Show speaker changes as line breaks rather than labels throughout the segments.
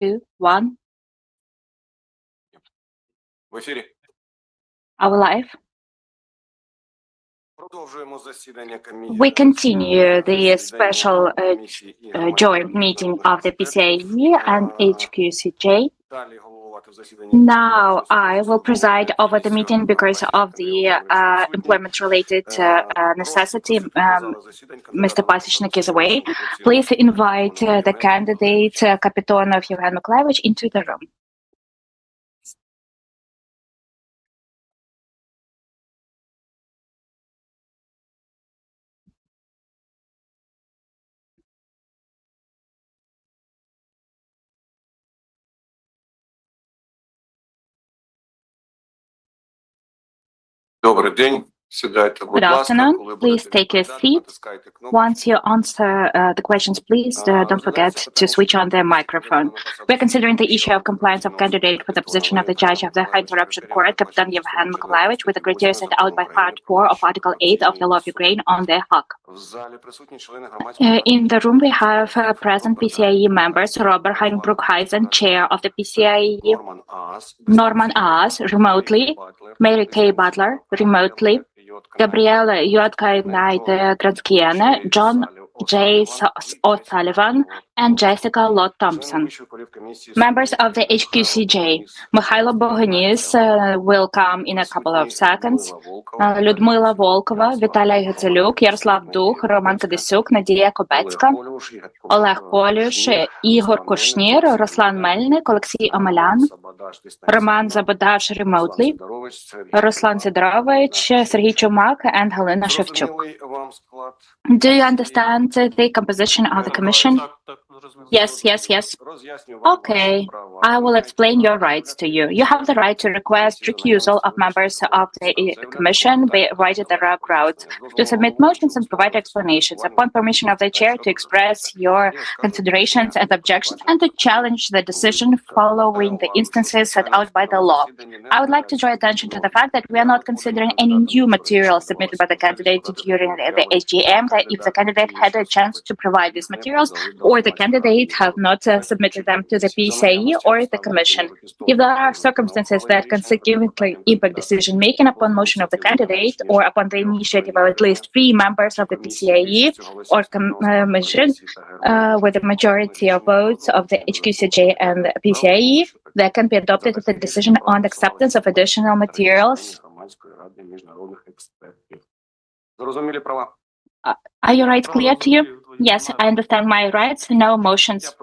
2, 1.
В ефірі.
Are we live?
Продовжуємо засідання комісії.
We continue the special joint meeting of the PCIe and HQCJ.
Далі головувати в засіданні.
Now I will preside over the meeting because of the employment-related necessity. Mr. Pasishnik is away. Please invite the candidate Kapitonov Yevhen Mykolaiovych into the room.
Добрий день. Сідайте, будь
Good
ласка,
afternoon.
коли
Please
будете
take your
відповідати,
seat.
натискайте кнопку.
Once you answer the questions, please don't forget to switch on the microphone. We are considering the issue of compliance of candidate for the position of the judge of the High Corruption Court, Kapitonov Yevhen Mykolaiovych, with the criteria set out by Part 4 of Article 8 of the Law of Ukraine on the Hague.
В залі присутні члени громадського
In the room, we have present PCIe members, Robert Heinbruch-Heisen, chair of the PCIe, Norman Aas, remotely, Mary Kay Butler, remotely, Gabriela Yodkainaite-Gradskiene, John J. O'Sullivan, and Jessica Lott Thompson. Members of the HQCJ, Mikhailo Boganis will come in a couple of seconds. Людмила Волкова, Віталій Гацелюк, Ярослав Дух, Роман Кадисюк, Надія Кобецька, Олег Полюш, Ігор Кушнір, Руслан Мельник, Олексій Омелян, Роман Забодаш remotely, Руслан Сидорович, Сергій Чумак, and Галина Шевчук. Do you understand the composition of the commission? Yes. Okay, I will explain your rights to you. You have the right to request recusal of members of the commission right at the crowd, to submit motions and provide explanations upon permission of the chair, to express your considerations and objections, and to challenge the decision following the instances set out by the law. I would like to draw attention to the fact that we are not considering any new material submitted by the candidate during the SGM, that if the candidate had a chance to provide these materials, or the candidate have not submitted them to the PCIe or the Commission. If there are circumstances that can significantly impact decision-making upon motion of the candidate or upon the initiative of at least 3 members of the PCIe or Commission with a majority of votes of the HQCJ and the PCIe, that can be adopted as a decision on acceptance of additional materials. Are your rights clear to you? Yes, I understand my rights. No motions.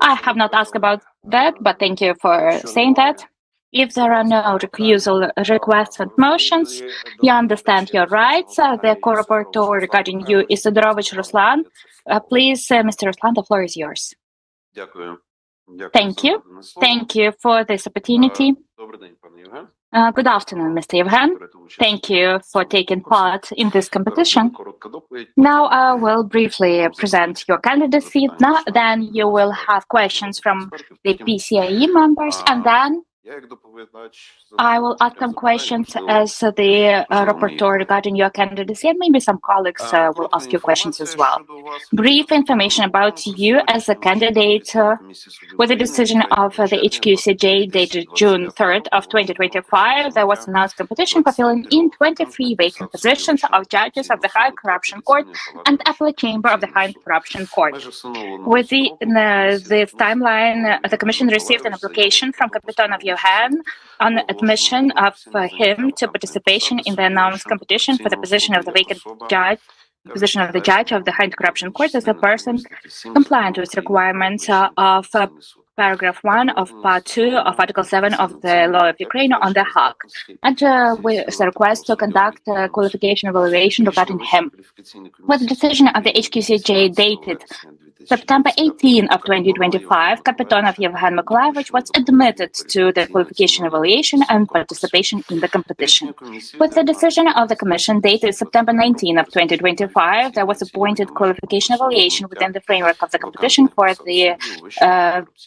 I have not asked about that, but thank you for saying that. If there are no recusal requests and motions, you understand your rights. The co-rapporteur regarding you is Sidorovich Ruslan. Please, Mr. Ruslan, the floor is yours. Thank you. Thank you for this opportunity. Good afternoon, Mr. Yevhen. Thank you for taking part in this competition. Now I will briefly present your candidacy. Then you will have questions from the PCIe members, and then I will ask some questions as the rapporteur regarding your candidacy, and maybe some colleagues will ask you questions as well. Brief information about you as a candidate with the decision of the HQCJ dated June 3rd of 2025, there was announced competition for filling in 23 vacant positions of judges of the High Corruption Court and Appellate Chamber of the High Corruption Court. Within this timeline, the Commission received an application from Kapitonov Yevhen on admission of him to participation in the announced competition for the position of the vacant judge, position of the judge of the High Corruption Court as a person compliant with requirements of paragraph 1 of part 2 of Article 7 of the Law of Ukraine on the Hague, and with a request to conduct a qualification evaluation regarding him. With the decision of the HQCJ dated September 18 of 2025, Kapitonov Yevhen Mykolaiovych was admitted to the qualification evaluation and participation in the competition. With the decision of the Commission dated September 19 of 2025, there was appointed qualification evaluation within the framework of the competition for the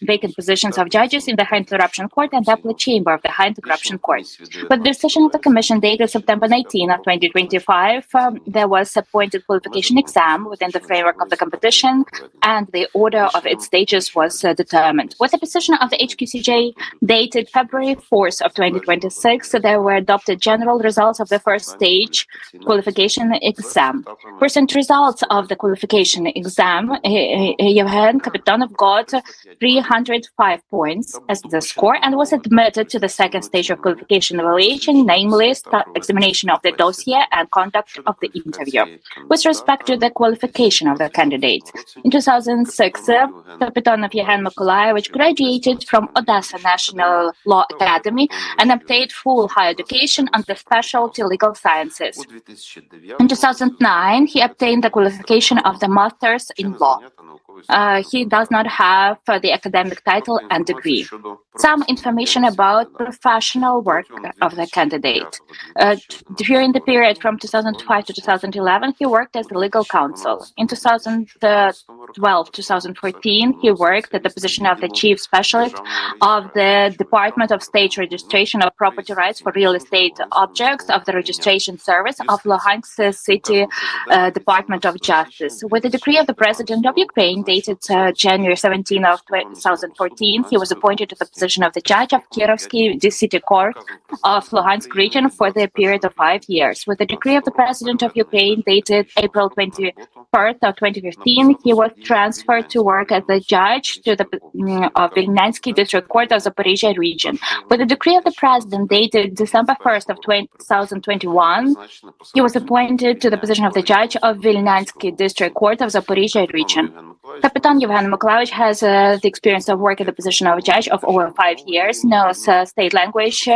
vacant positions of judges in the High Corruption Court and Appellate Chamber of the High Corruption Court. With the decision of the Commission dated September 19 of 2025, there was appointed qualification exam within the framework of the competition and the order of its stages was determined. With the decision of the HQCJ dated February 4th of 2026, there were adopted general results of the first stage qualification exam. Present results of the qualification exam, Yevhen Kapitonov got 305 points as the score and was admitted to the second stage of qualification evaluation, namely examination of the dossier and conduct of the interview. With respect to the qualification of the candidate, in 2006, Kapitonov Yevhen Mykolaiovych graduated from Odessa National Law Academy and obtained full higher education under specialty legal sciences. In 2009, he obtained the qualification of the Master's in Law. He does not have the academic title and degree. Some information about professional work of the candidate. During the period from 2005 to 2011, he worked as a legal counsel. In 2012-2014, he worked at the position of the chief specialist of the Department of State Registration of Property Rights for Real Estate Objects of the Registration Service of Luhansk City Department of Justice. With the decree of the President of Ukraine dated January 17 of 2014, he was appointed to the position of the judge of Kirovsky City Court of Luhansk region for the period of 5 years. With the decree of the President of Ukraine dated April 21st of 2015, he was transferred to work as a judge to the of Vilnyansky District Court of Zaporizhia region. With the decree of the President dated December 1st of 2021, he was appointed to the position of the judge of Vilnyansky District Court of Zaporizhia region. Kapiton Yevhen Mykolaiovych has the experience of work at the position of judge of over 5 years, knows state language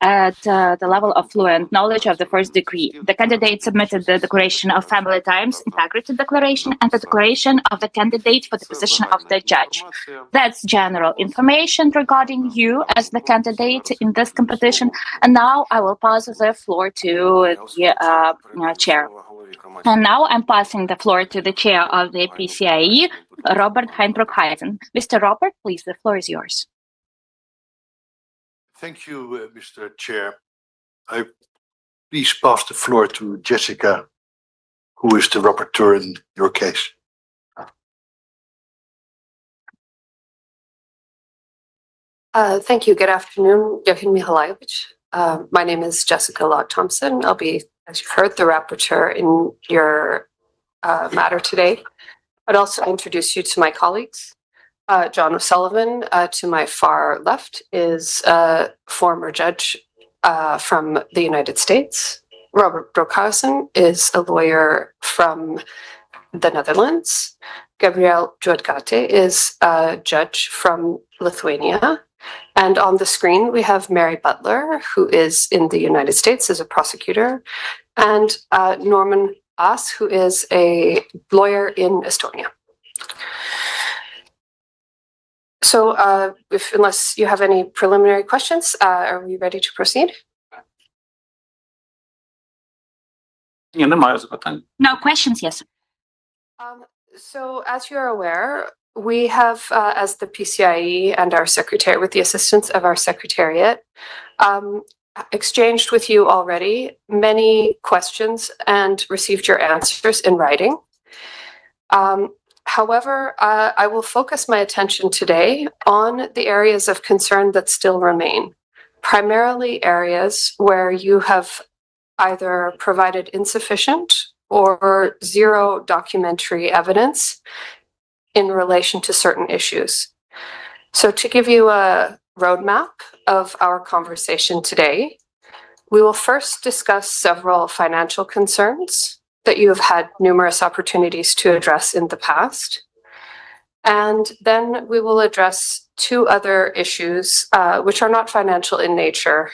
at the level of fluent knowledge of the first degree. The candidate submitted the Declaration of Family Ties, Integrity Declaration, and the declaration of the candidate for the position of the judge. That's general information regarding you as the candidate in this competition. And now I will pass the floor to the chair. And now I'm passing the floor to the chair of the PCIe, Robert Heinbrook-Heisen. Mr. Robert, please, the floor is yours.
Thank you, Mr. Chair. I please pass the floor to Jessica, who is the rapporteur in your case.
Thank you. Good afternoon, Yevhen Mykolaiovych. My name is Jessica Locke-Thompson. I'll be, as you've heard, the rapporteur in your matter today. I'd also introduce you to my colleagues. John O'Sullivan, to my far left, is a former judge from the United States. Robert Broekhuizen is a lawyer from the Netherlands. Gabriel Juodgate is a judge from Lithuania. And on the screen, we have Mary Butler, who is in the United States as a prosecutor, and Norman Aas, who is a lawyer in Estonia. So unless you have any preliminary questions, are we ready to proceed?
No questions, yes.
So as you're aware, we have, as the PCIe and our secretary, with the assistance of our secretariat, exchanged with you already many questions and received your answers in writing. However, I will focus my attention today on the areas of concern that still remain, primarily areas where you have either provided insufficient or zero documentary evidence in relation to certain issues. So to give you a roadmap of our conversation today, we will first discuss several financial concerns that you have had numerous opportunities to address in the past. And then we will address two other issues which are not financial in nature.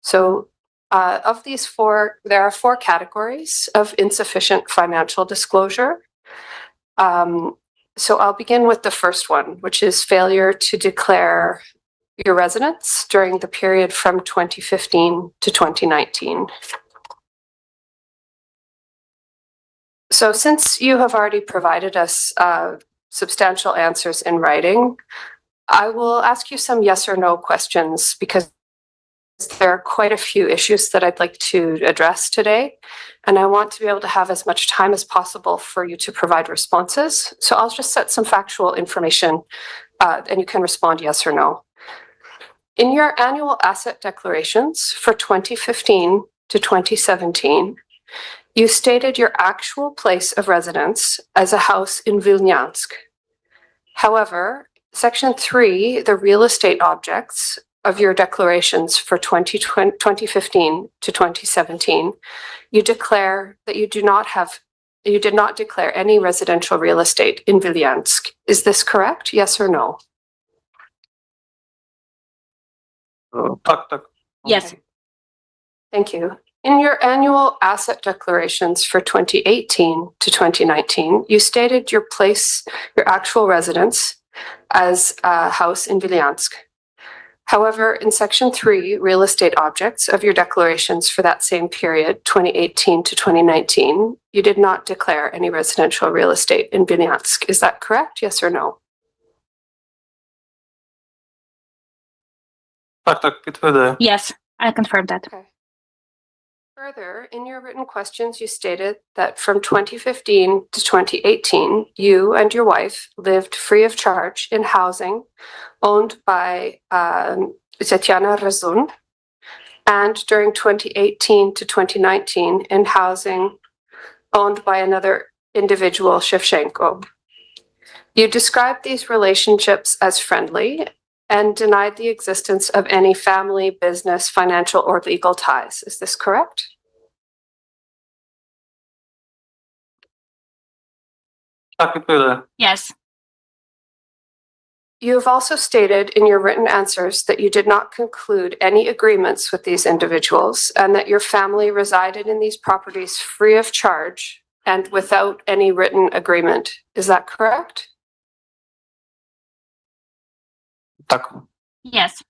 So of these four, there are four categories of insufficient financial disclosure. So I'll begin with the first one, which is failure to declare your residence during the period from 2015 to 2019. So since you have already provided us substantial answers in writing, I will ask you some yes or no questions because there are quite a few issues that I'd like to address today, and I want to be able to have as much time as possible for you to provide responses. So I'll just set some factual information, and you can respond yes or no. In your annual asset declarations for 2015 to 2017, you stated your actual place of residence as a house in Vilnyansk. However, Section 3, the real estate objects of your declarations for 2015 to 2017, you declare that you did not declare any residential real estate in Vilnyansk. Is this correct? Yes or no?
Так.
Yes.
Thank you. In your annual asset declarations for 2018 to 2019, you stated your actual residence as a house in Vilnyansk. However, in Section 3, real estate objects of your declarations for that same period, 2018 to 2019, you did not declare any residential real estate in Vilnyansk. Is that correct? Yes or no?
Так, підтвердаю.
Yes, I confirm that.
Okay. Further, in your written questions, you stated that from 2015 to 2018, you and your wife lived free of charge in housing owned by Tatiana Razun, and during 2018 to 2019 in housing owned by another individual, Shevchenko. You described these relationships as friendly and denied the existence of any family, business, financial, or legal ties. Is this correct?
Так, підтвердаю.
Yes.
You have also stated in your written answers that you did not conclude any agreements with these individuals and that your family resided in these properties free of charge and without any written agreement. Is that correct?
Так.
Yes.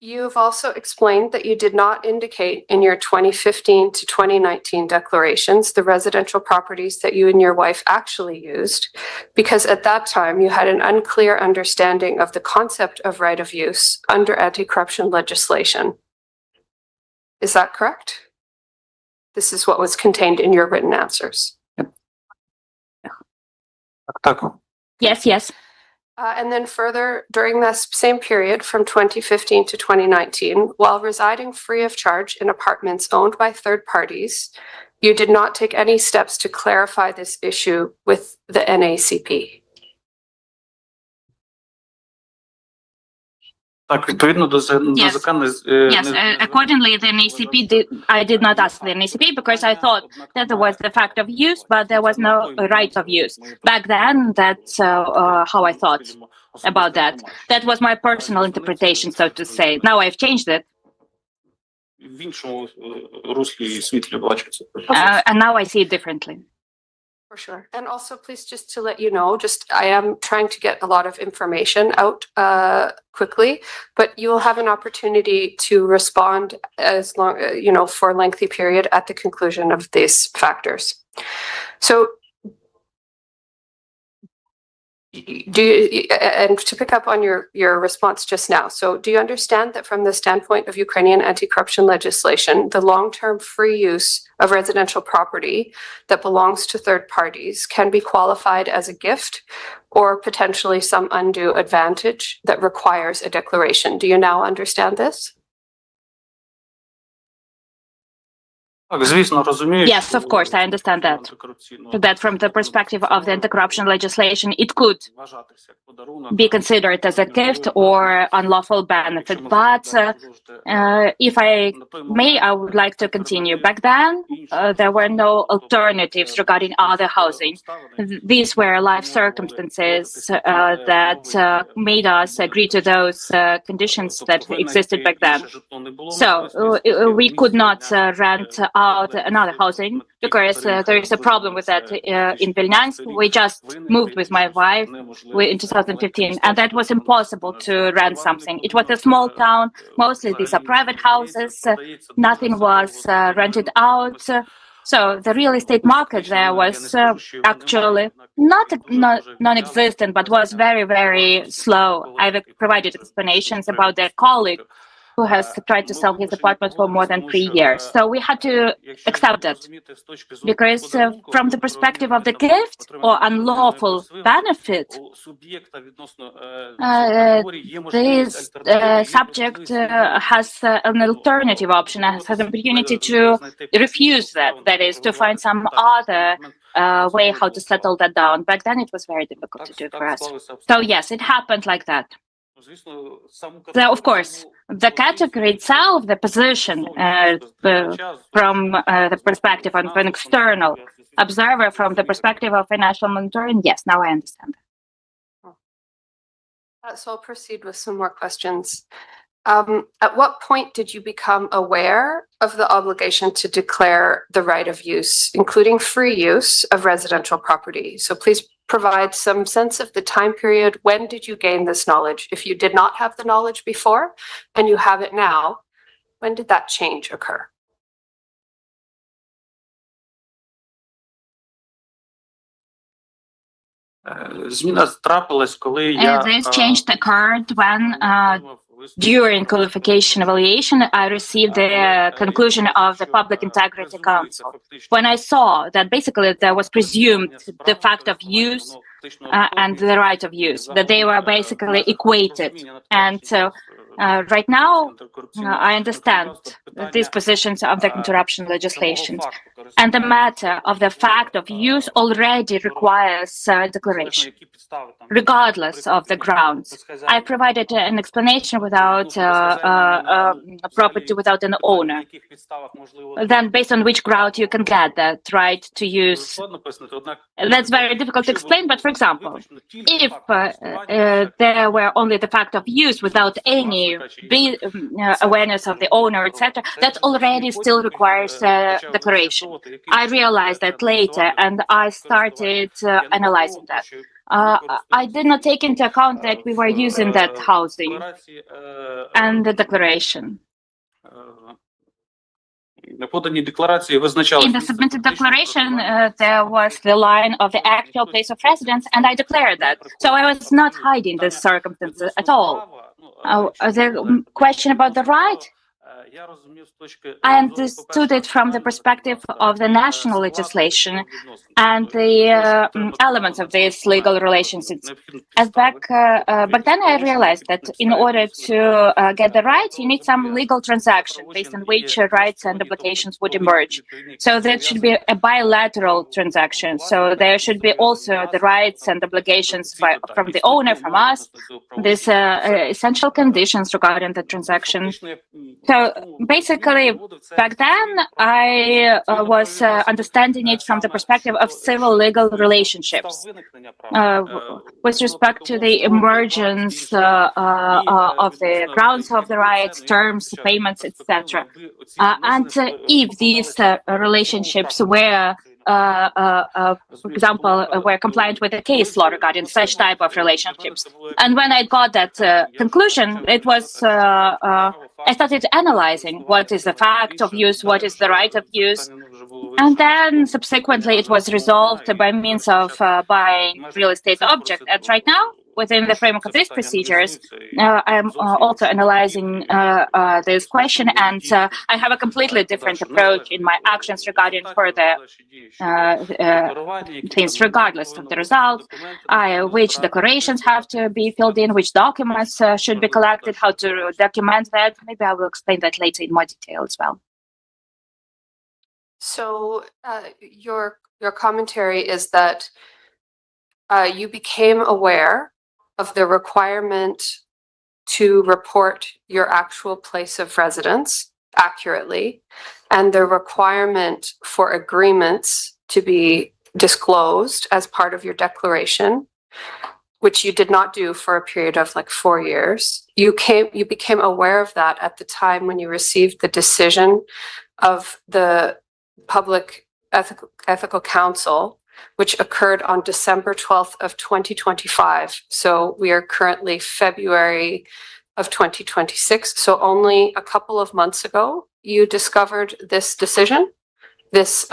You have also explained that you did not indicate in your 2015 to 2019 declarations the residential properties that you and your wife actually used, because at that time you had an unclear understanding of the concept of right of use under anti-corruption legislation. Is that correct? This is what was contained in your written answers.
Так.
Yes.
And then further, during this same period from 2015 to 2019, while residing free of charge in apartments owned by third parties, you did not take any steps to clarify this issue with the NACP.
Так, відповідно до закону.
Yes, accordingly, the NACP I did not ask the NACP because I thought that there was the fact of use, but there was no right of use. Back then, that's how I thought about that. That was my personal interpretation, so to say. Now I've changed it.
В іншому руслі і світлі бачиться.
And now I see it differently.
For sure. And also, please, just to let you know, I am trying to get a lot of information out quickly, but you will have an opportunity to respond as long, for a lengthy period at the conclusion of these factors. So, and to pick up on your response just now, so do you understand that from the standpoint of Ukrainian anti-corruption legislation, the long-term free use of residential property that belongs to third parties can be qualified as a gift or potentially some undue advantage that requires a declaration? Do you now understand this?
Yes, of course, I understand that. That from the perspective of the anti-corruption legislation, it could be considered as a gift or unlawful benefit. But if I may, I would like to continue. Back then, there were no alternatives regarding other housing. These were life circumstances that made us agree to those conditions that existed back then. So we could not rent out another housing because there is a problem with that in Vilnyansk. We just moved with my wife in 2015, and that was impossible to rent something. It was a small town. Mostly these are private houses. Nothing was rented out. So the real estate market there was actually not non-existent, but was very, very slow. I've provided explanations about their colleague who has tried to sell his apartment for more than 3 years. So we had to accept that, because from the perspective of the gift or unlawful benefit, this subject has an alternative option, has an opportunity to refuse that, that is, to find some other way how to settle that down. Back then, it was very difficult to do for us. So yes, it happened like that. So, of course, the category itself, the position from the perspective of an external observer, from the perspective of financial monitoring, yes, now I understand.
So I'll proceed with some more questions. At what point did you become aware of the obligation to declare the right of use, including free use of residential property? So please provide some sense of the time period. When did you gain this knowledge? If you did not have the knowledge before and you have it now, when did that change occur?
This change occurred when, during qualification evaluation, I received the conclusion of the Public Integrity Council, when I saw that basically there was presumed the fact of use and the right of use, that they were basically equated. And so right now, I understand these positions of the anti-corruption legislation. And the matter of the fact of use already requires declaration, regardless of the grounds. I provided an explanation without property without an owner. Then, based on which ground you can get that right to use. That's very difficult to explain, but for example, if there were only the fact of use without any awareness of the owner, etc., that already still requires declaration. I realized that later, and I started analyzing that. I did not take into account that we were using that housing and the declaration. In the submitted declaration, there was the line of the actual place of residence, and I declared that. So I was not hiding this circumstance at all. The question about the right, I understood it from the perspective of the national legislation and the elements of these legal relations. Back then, I realized that in order to get the right, you need some legal transaction based on which rights and obligations would emerge. So that should be a bilateral transaction. So there should be also the rights and obligations from the owner, from us, these essential conditions regarding the transaction. So basically, back then, I was understanding it from the perspective of civil legal relationships with respect to the emergence of the grounds of the rights, terms, payments, etc. And if these relationships were, for example, were compliant with the case law regarding such type of relationships. And when I got that conclusion, it was I started analyzing what is the fact of use, what is the right of use, and then subsequently it was resolved by means of buying real estate object. And right now, within the framework of these procedures, I'm also analyzing this question, and I have a completely different approach in my actions regarding further things, regardless of the result, which declarations have to be filled in, which documents should be collected, how to document that. Maybe I will explain that later in more detail as well.
So your commentary is that you became aware of the requirement to report your actual place of residence accurately, and the requirement for agreements to be disclosed as part of your declaration, which you did not do for a period of like 4 years. You became aware of that at the time when you received the decision of the Public Ethical Council, which occurred on December 12th of 2025. So we are currently February of 2026. So only a couple of months ago, you discovered this decision. This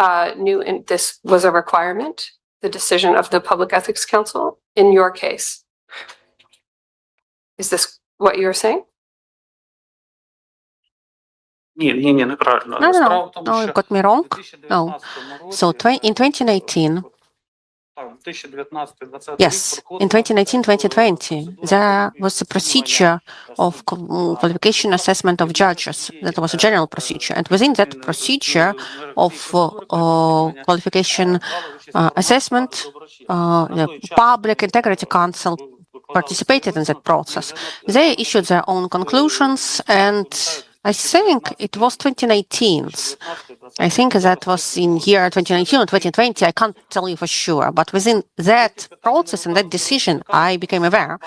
this was a requirement, the decision of the Public Ethics Council in your case. Is this what you're saying?
Ні, неправильно.
No,
Справа
no,
в тому,
no, you
що
got me wrong.
в 2019
So in 2019,
так, 2019-2020
yes, in 2019-2020, there was a procedure of qualification assessment of judges. That was a general procedure. And within that procedure of qualification assessment, the Public Integrity Council participated in that process. They issued their own conclusions, and I think it was 2019. I think that was in year 2019 or 2020. I can't tell you for sure, but within that process and that decision, I became aware.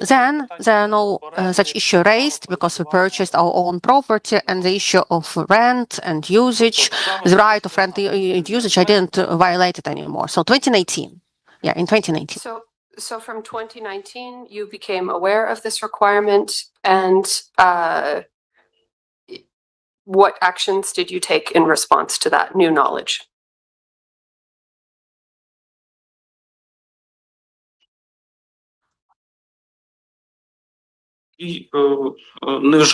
Then there are no such issue raised because we purchased our own property, and the issue of rent and usage, the right of rent and usage, I didn't violate it anymore. So 2019, yeah, in 2019.
So from 2019, you became aware of this requirement, and what actions did you take in response to that new knowledge?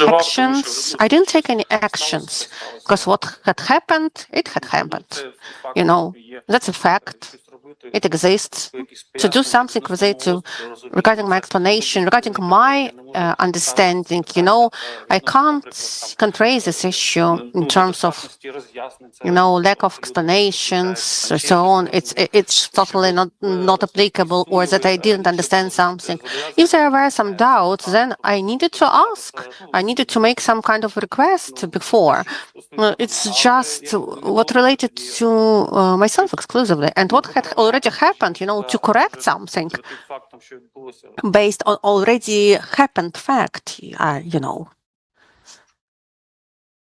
Actions, I didn't take any actions because what had happened, it had happened. You know, that's a fact. It exists. To do something with it, regarding my explanation, regarding my understanding, you know, I can't raise this issue in terms of, you know, lack of explanations or so on. It's totally not applicable, or that I didn't understand something. If there were some doubts, then I needed to ask. I needed to make some kind of request before. It's just what related to myself exclusively, and what had already happened, you know, to correct something based on already happened fact, you know.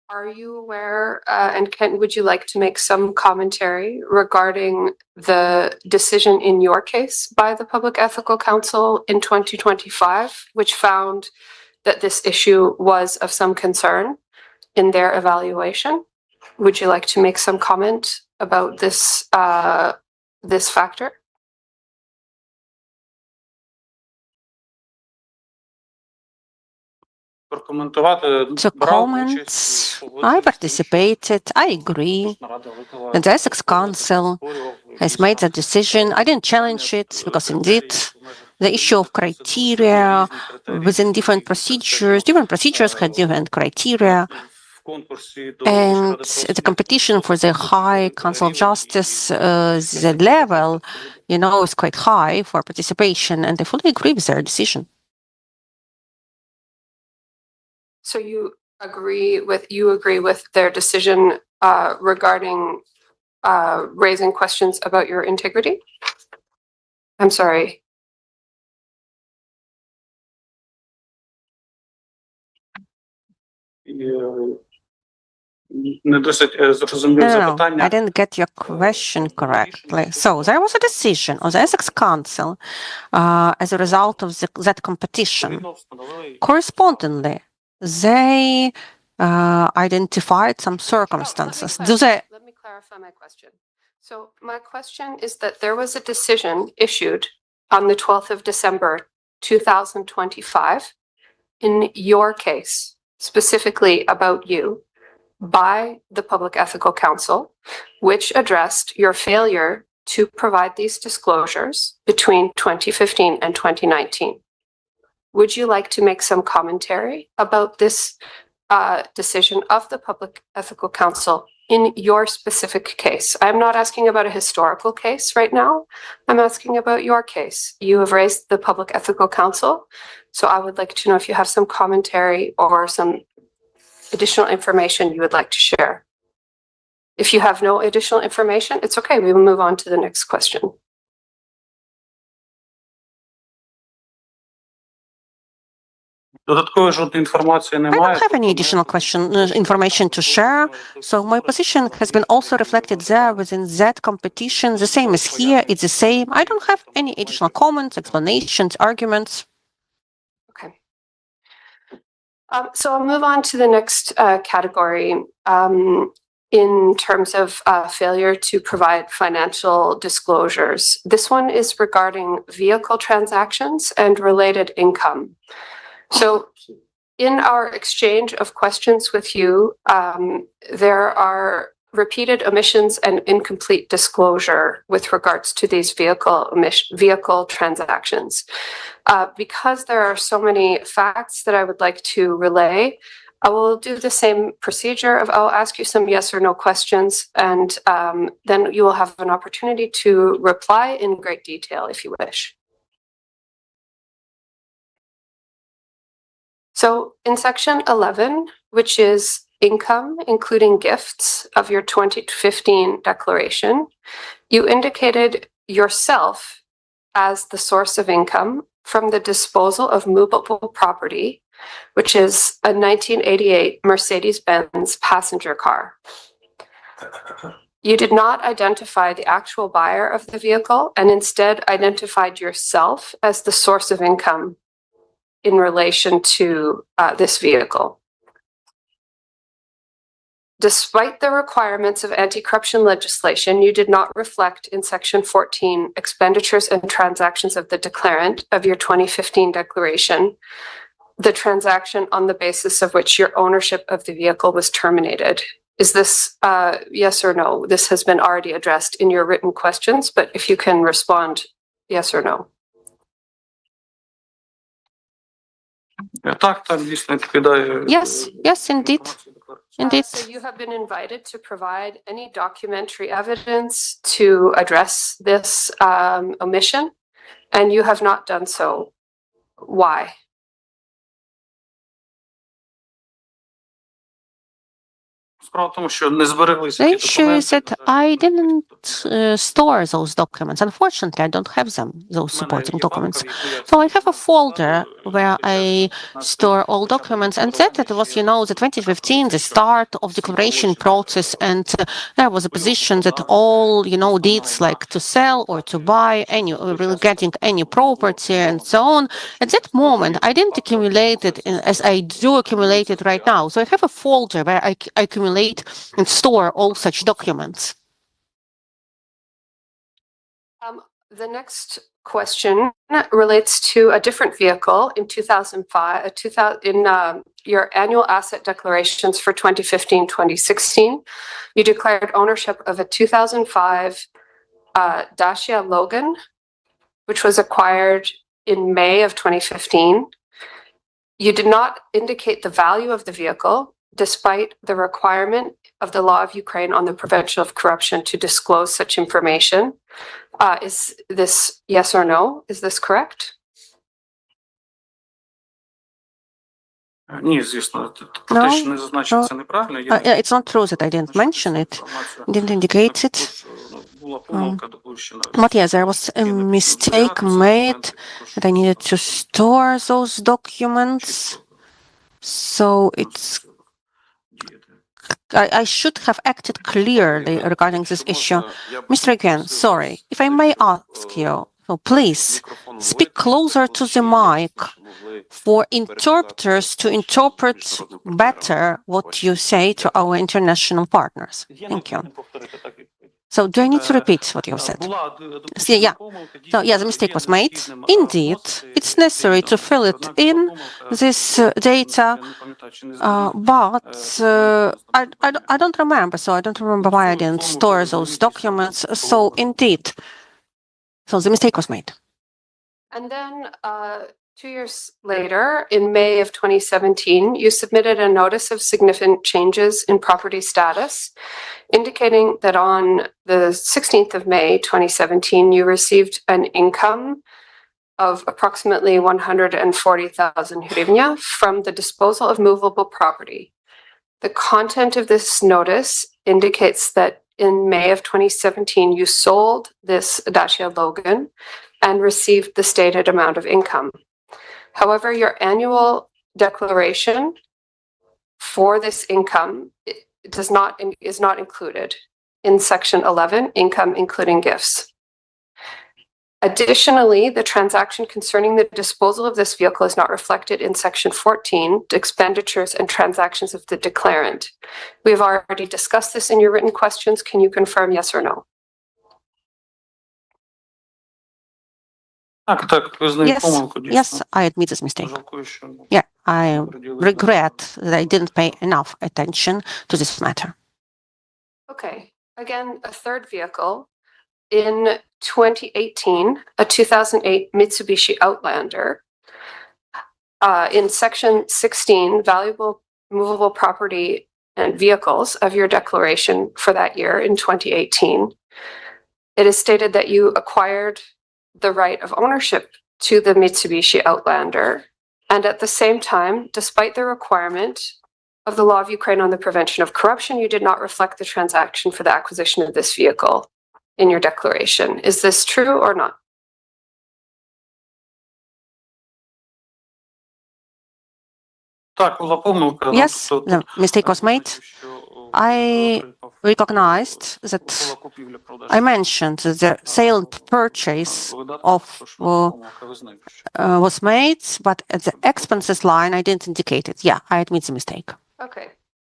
Are you aware, and would you like to make some commentary regarding the decision in your case by the Public Ethical Council in 2025, which found that this issue was of some concern in their evaluation? Would you like to make some comment about this this factor?
To comment, I participated. I agree. And the Essex Council has made that decision. I didn't challenge it because indeed the issue of criteria within different procedures had different criteria. And the competition for the High Council of Justice, the level, you know, is quite high for participation, and I fully agree with their decision.
So you agree with their decision regarding raising questions about your integrity? I'm sorry.
No, I didn't get your question correctly. So there was a decision of the Essex Council as a result of that competition. Correspondingly, they identified some circumstances.
Let me clarify my question. So my question is that there was a decision issued on the 12th of December, 2025, in your case, specifically about you, by the Public Ethical Council, which addressed your failure to provide these disclosures between 2015 and 2019. Would you like to make some commentary about this decision of the Public Ethical Council in your specific case? I'm not asking about a historical case right now. I'm asking about your case. You have raised the Public Ethical Council, so I would like to know if you have some commentary or some additional information you would like to share. If you have no additional information, it's okay. We will move on to the next question.
I don't have any additional information to share, so my position has been also reflected there within that competition. The same as here, it's the same. I don't have any additional comments, explanations, arguments.
Okay. So I'll move on to the next category in terms of failure to provide financial disclosures. This one is regarding vehicle transactions and related income. So in our exchange of questions with you, there are repeated omissions and incomplete disclosure with regards to these vehicle transactions. Because there are so many facts that I would like to relay, I will do the same procedure of I'll ask you some yes or no questions, and then you will have an opportunity to reply in great detail if you wish. So in section 11, which is income, including gifts of your 2015 declaration, you indicated yourself as the source of income from the disposal of movable property, which is a 1988 Mercedes-Benz passenger car. You did not identify the actual buyer of the vehicle and instead identified yourself as the source of income in relation to this vehicle. Despite the requirements of anti-corruption legislation, you did not reflect in section 14 expenditures and transactions of the declarant of your 2015 declaration, the transaction on the basis of which your ownership of the vehicle was terminated. Is this yes or no? This has been already addressed in your written questions, but if you can respond yes or no.
Yes, indeed. Indeed.
So you have been invited to provide any documentary evidence to address this omission, and you have not done so. Why?
The issue is that I didn't store those documents. Unfortunately, I don't have them, those supporting documents. So I have a folder where I store all documents, and that it was, the 2015, the start of declaration process, and there was a position that all, deeds like to sell or to buy, really getting any property and so on. At that moment, I didn't accumulate it as I do accumulate it right now. So I have a folder where I accumulate and store all such documents.
The next question relates to a different vehicle in 2005, in your annual asset declarations for 2015-2016. You declared ownership of a 2005 Dacia Logan, which was acquired in May of 2015. You did not indicate the value of the vehicle, despite the requirement of the law of Ukraine on the prevention of corruption to disclose such information. Is this yes or no? Is this correct?
No, it's not true that I didn't mention it, didn't indicate it. But yes, there was a mistake made that I needed to store those documents. So I should have acted clearly regarding this issue. Mr. Yevhen, sorry, if I may ask you, so please speak closer to the mic for interpreters to interpret better what you say to our international partners. Thank you. So do I need to repeat what you said? Yeah. So yeah, the mistake was made. Indeed, it's necessary to fill it in, this data, but I don't remember. So I don't remember why I didn't store those documents. So indeed, so the mistake was made.
And then 2 years later, in May of 2017, you submitted a notice of significant changes in property status, indicating that on the 16th of May 2017, you received an income of approximately 140,000 hryvnia from the disposal of movable property. The content of this notice indicates that in May of 2017, you sold this Dacia Logan and received the stated amount of income. However, your annual declaration for this income is not included in section 11, income including gifts. Additionally, the transaction concerning the disposal of this vehicle is not reflected in section 14, expenditures and transactions of the declarant. We have already discussed this in your written questions. Can you confirm yes or no?
Yes, I admit this mistake. Yeah, I regret that I didn't pay enough attention to this matter.
Okay, again, a third vehicle. In 2018, a 2008 Mitsubishi Outlander. In section 16, valuable movable property and vehicles of your declaration for that year in 2018, it is stated that you acquired the right of ownership to the Mitsubishi Outlander. And at the same time, despite the requirement of the law of Ukraine on the prevention of corruption, you did not reflect the transaction for the acquisition of this vehicle in your declaration. Is this true or not?
Yes, the mistake was made. I recognized that I mentioned that the sale and purchase of was made, but at the expenses line, I didn't indicate it. Yeah, I admit the mistake.
Okay.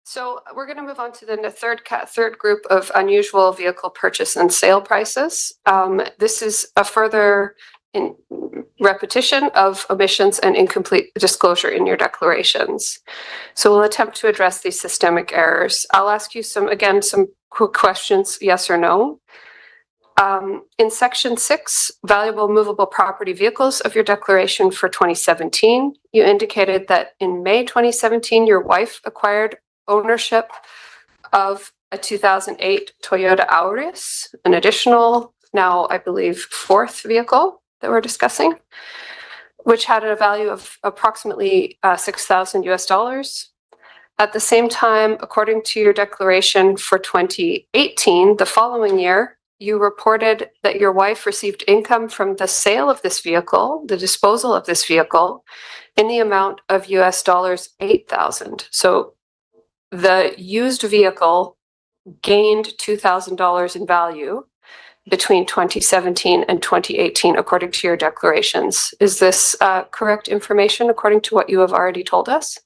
So we're going to move on to the third group of unusual vehicle purchase and sale prices. This is a further repetition of omissions and incomplete disclosure in your declarations. So we'll attempt to address these systemic errors. I'll ask you some quick questions, yes or no. In section 6, valuable movable property vehicles of your declaration for 2017, you indicated that in May 2017, your wife acquired ownership of a 2008 Toyota Auris, an additional, now I believe, fourth vehicle that we're discussing, which had a value of approximately $6,000. At the same time, according to your declaration for 2018, the following year, you reported that your wife received income from the sale of this vehicle, the disposal of this vehicle, in the amount of $8,000. So the used vehicle gained $2,000 in value between 2017 and 2018, according to your declarations. Is this correct information according to what you have already told us?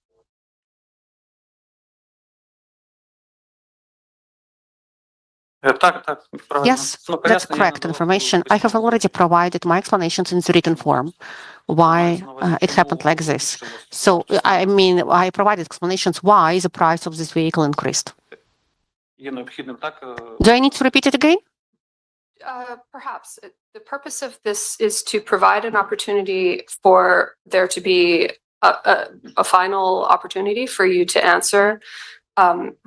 Yes, that's correct information. I have already provided my explanations in the written form, why it happened like this. So, I mean, I provided explanations why the price of this vehicle increased. Do I need to repeat it again?
Perhaps. The purpose of this is to provide an opportunity for there to be a final opportunity for you to answer.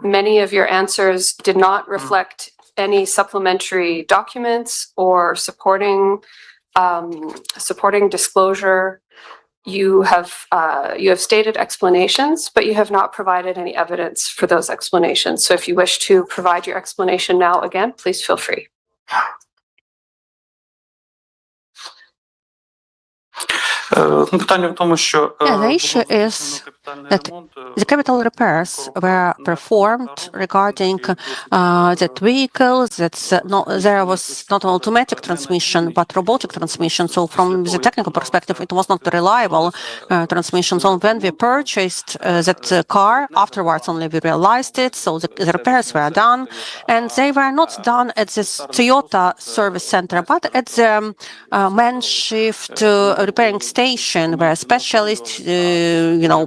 Many of your answers did not reflect any supplementary documents or supporting disclosure. You have stated explanations, but you have not provided any evidence for those explanations. So if you wish to provide your explanation now again, please feel free.
The issue is that the capital repairs were performed regarding that vehicle, there was not an automatic transmission, but robotic transmission. So from the technical perspective, it was not a reliable transmission. So when we purchased that car, afterwards only we realized it. So the repairs were done, and they were not done at this Toyota service center, but at the man shift repairing station where specialists,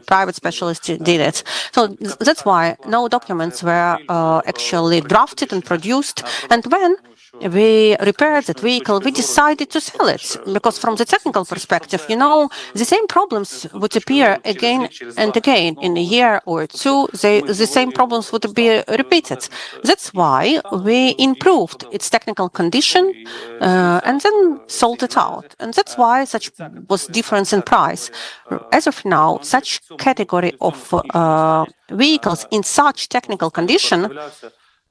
private specialists did it. So that's why no documents were actually drafted and produced. And when we repaired that vehicle, we decided to sell it because from the technical perspective, the same problems would appear again and again in a year or two. The same problems would be repeated. That's why we improved its technical condition and then sold it out. And that's why such was difference in price. As of now, such category of vehicles in such technical condition,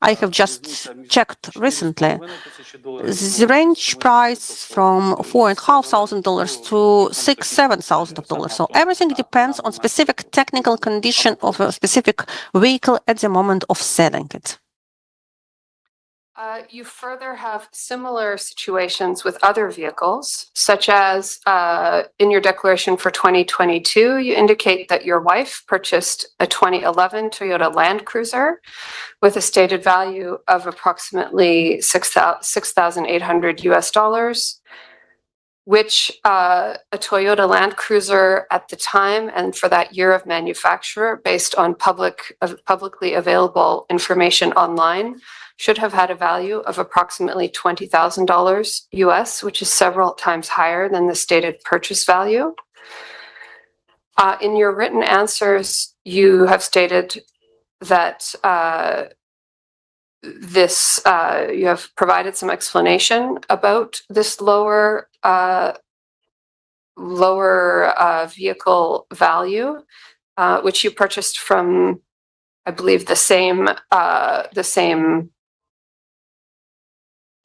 I have just checked recently, the range price from $4,500 to $6,000-$7,000. So everything depends on specific technical condition of a specific vehicle at the moment of selling it.
You further have similar situations with other vehicles, such as in your declaration for 2022, you indicate that your wife purchased a 2011 Toyota Land Cruiser with a stated value of approximately $6,800. which a Toyota Land Cruiser at the time and for that year of manufacture, based on publicly available information online, should have had a value of approximately $20,000 US, which is several times higher than the stated purchase value. In your written answers, you have stated that you have provided some explanation about this lower vehicle value, which you purchased from, I believe, the same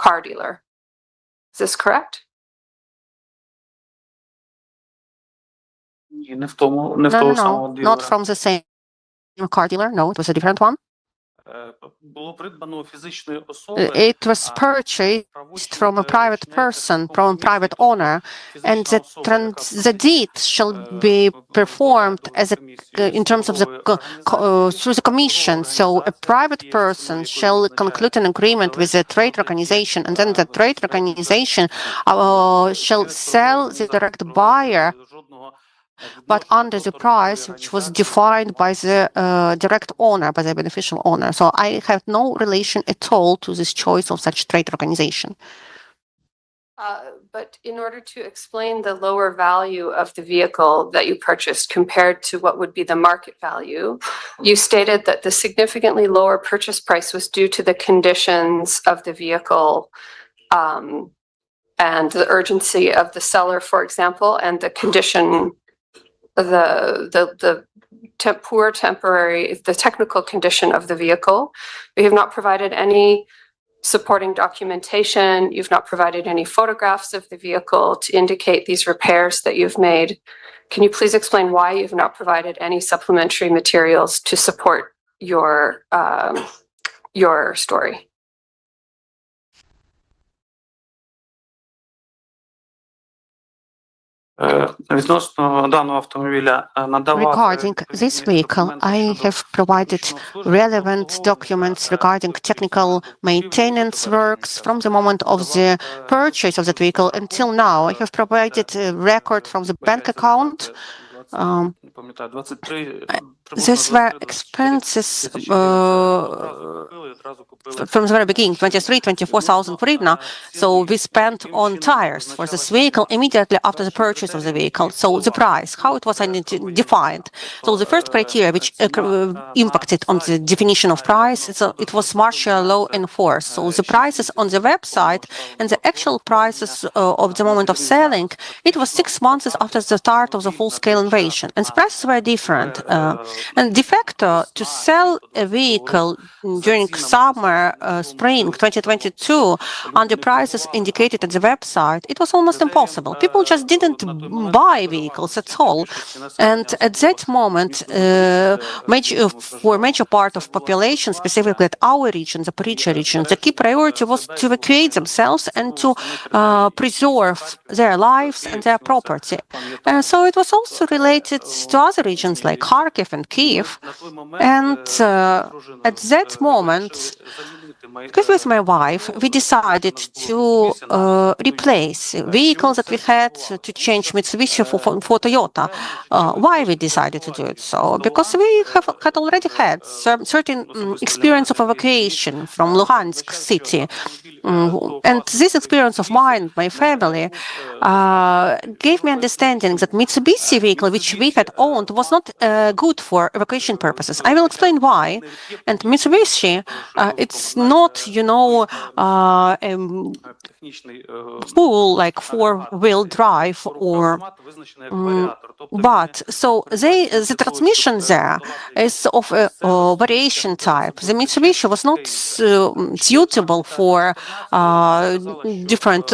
car dealer. Is this correct?
Не в тому,
No,
того
no,
самого
no,
дилера.
not from the same car dealer. No, it was a different one.
Було придбано у фізичної
Uh,
особи.
It was purchased from a private person, from a private owner, and the deed shall be performed as in terms of through the commission. So a private person shall conclude an agreement with a trade organization, and then the trade organization shall sell the direct buyer, but under the price which was defined by the direct owner, by the beneficial owner. So I have no relation at all to this choice of such trade organization.
But in order to explain the lower value of the vehicle that you purchased compared to what would be the market value, you stated that the significantly lower purchase price was due to the conditions of the vehicle and the urgency of the seller, for example, and the condition, the technical condition of the vehicle. We have not provided any supporting documentation. You've not provided any photographs of the vehicle to indicate these repairs that you've made. Can you please explain why you've not provided any supplementary materials to support your story?
Відносно даного автомобіля надавав
Regarding this vehicle, I have provided relevant documents regarding technical maintenance works from the moment of the purchase of that vehicle until now. I have provided a record from the bank account. These were expenses from the very beginning, 24,000 hryvnia. So we spent on tires for this vehicle immediately after the purchase of the vehicle. So the price, how it was defined. So the first criteria which impacted on the definition of price, it was martial law in force. So the prices on the website and the actual prices of the moment of selling, it was 6 months after the start of the full-scale invasion. And the prices were different. And de facto, to sell a vehicle during summer, spring 2022, on the prices indicated at the website, it was almost impossible. People just didn't buy vehicles at all. And at that moment, for a major part of population, specifically at our region, the Zaporizhzhia region, the key priority was to evacuate themselves and to preserve their lives and their property. So it was also related to other regions like Kharkiv and Kiev. And at that moment, because with my wife, we decided to replace vehicles that we had, to change Mitsubishi for Toyota. Why we decided to do it so? Because we had already had certain experience of evacuation from Luhansk city. And this experience of mine, my family, gave me understanding that Mitsubishi vehicle, which we had owned, was not good for evacuation purposes. I will explain why. And Mitsubishi, it's not, full like four-wheel drive or but so the transmission there is of a variation type. The Mitsubishi was not suitable for different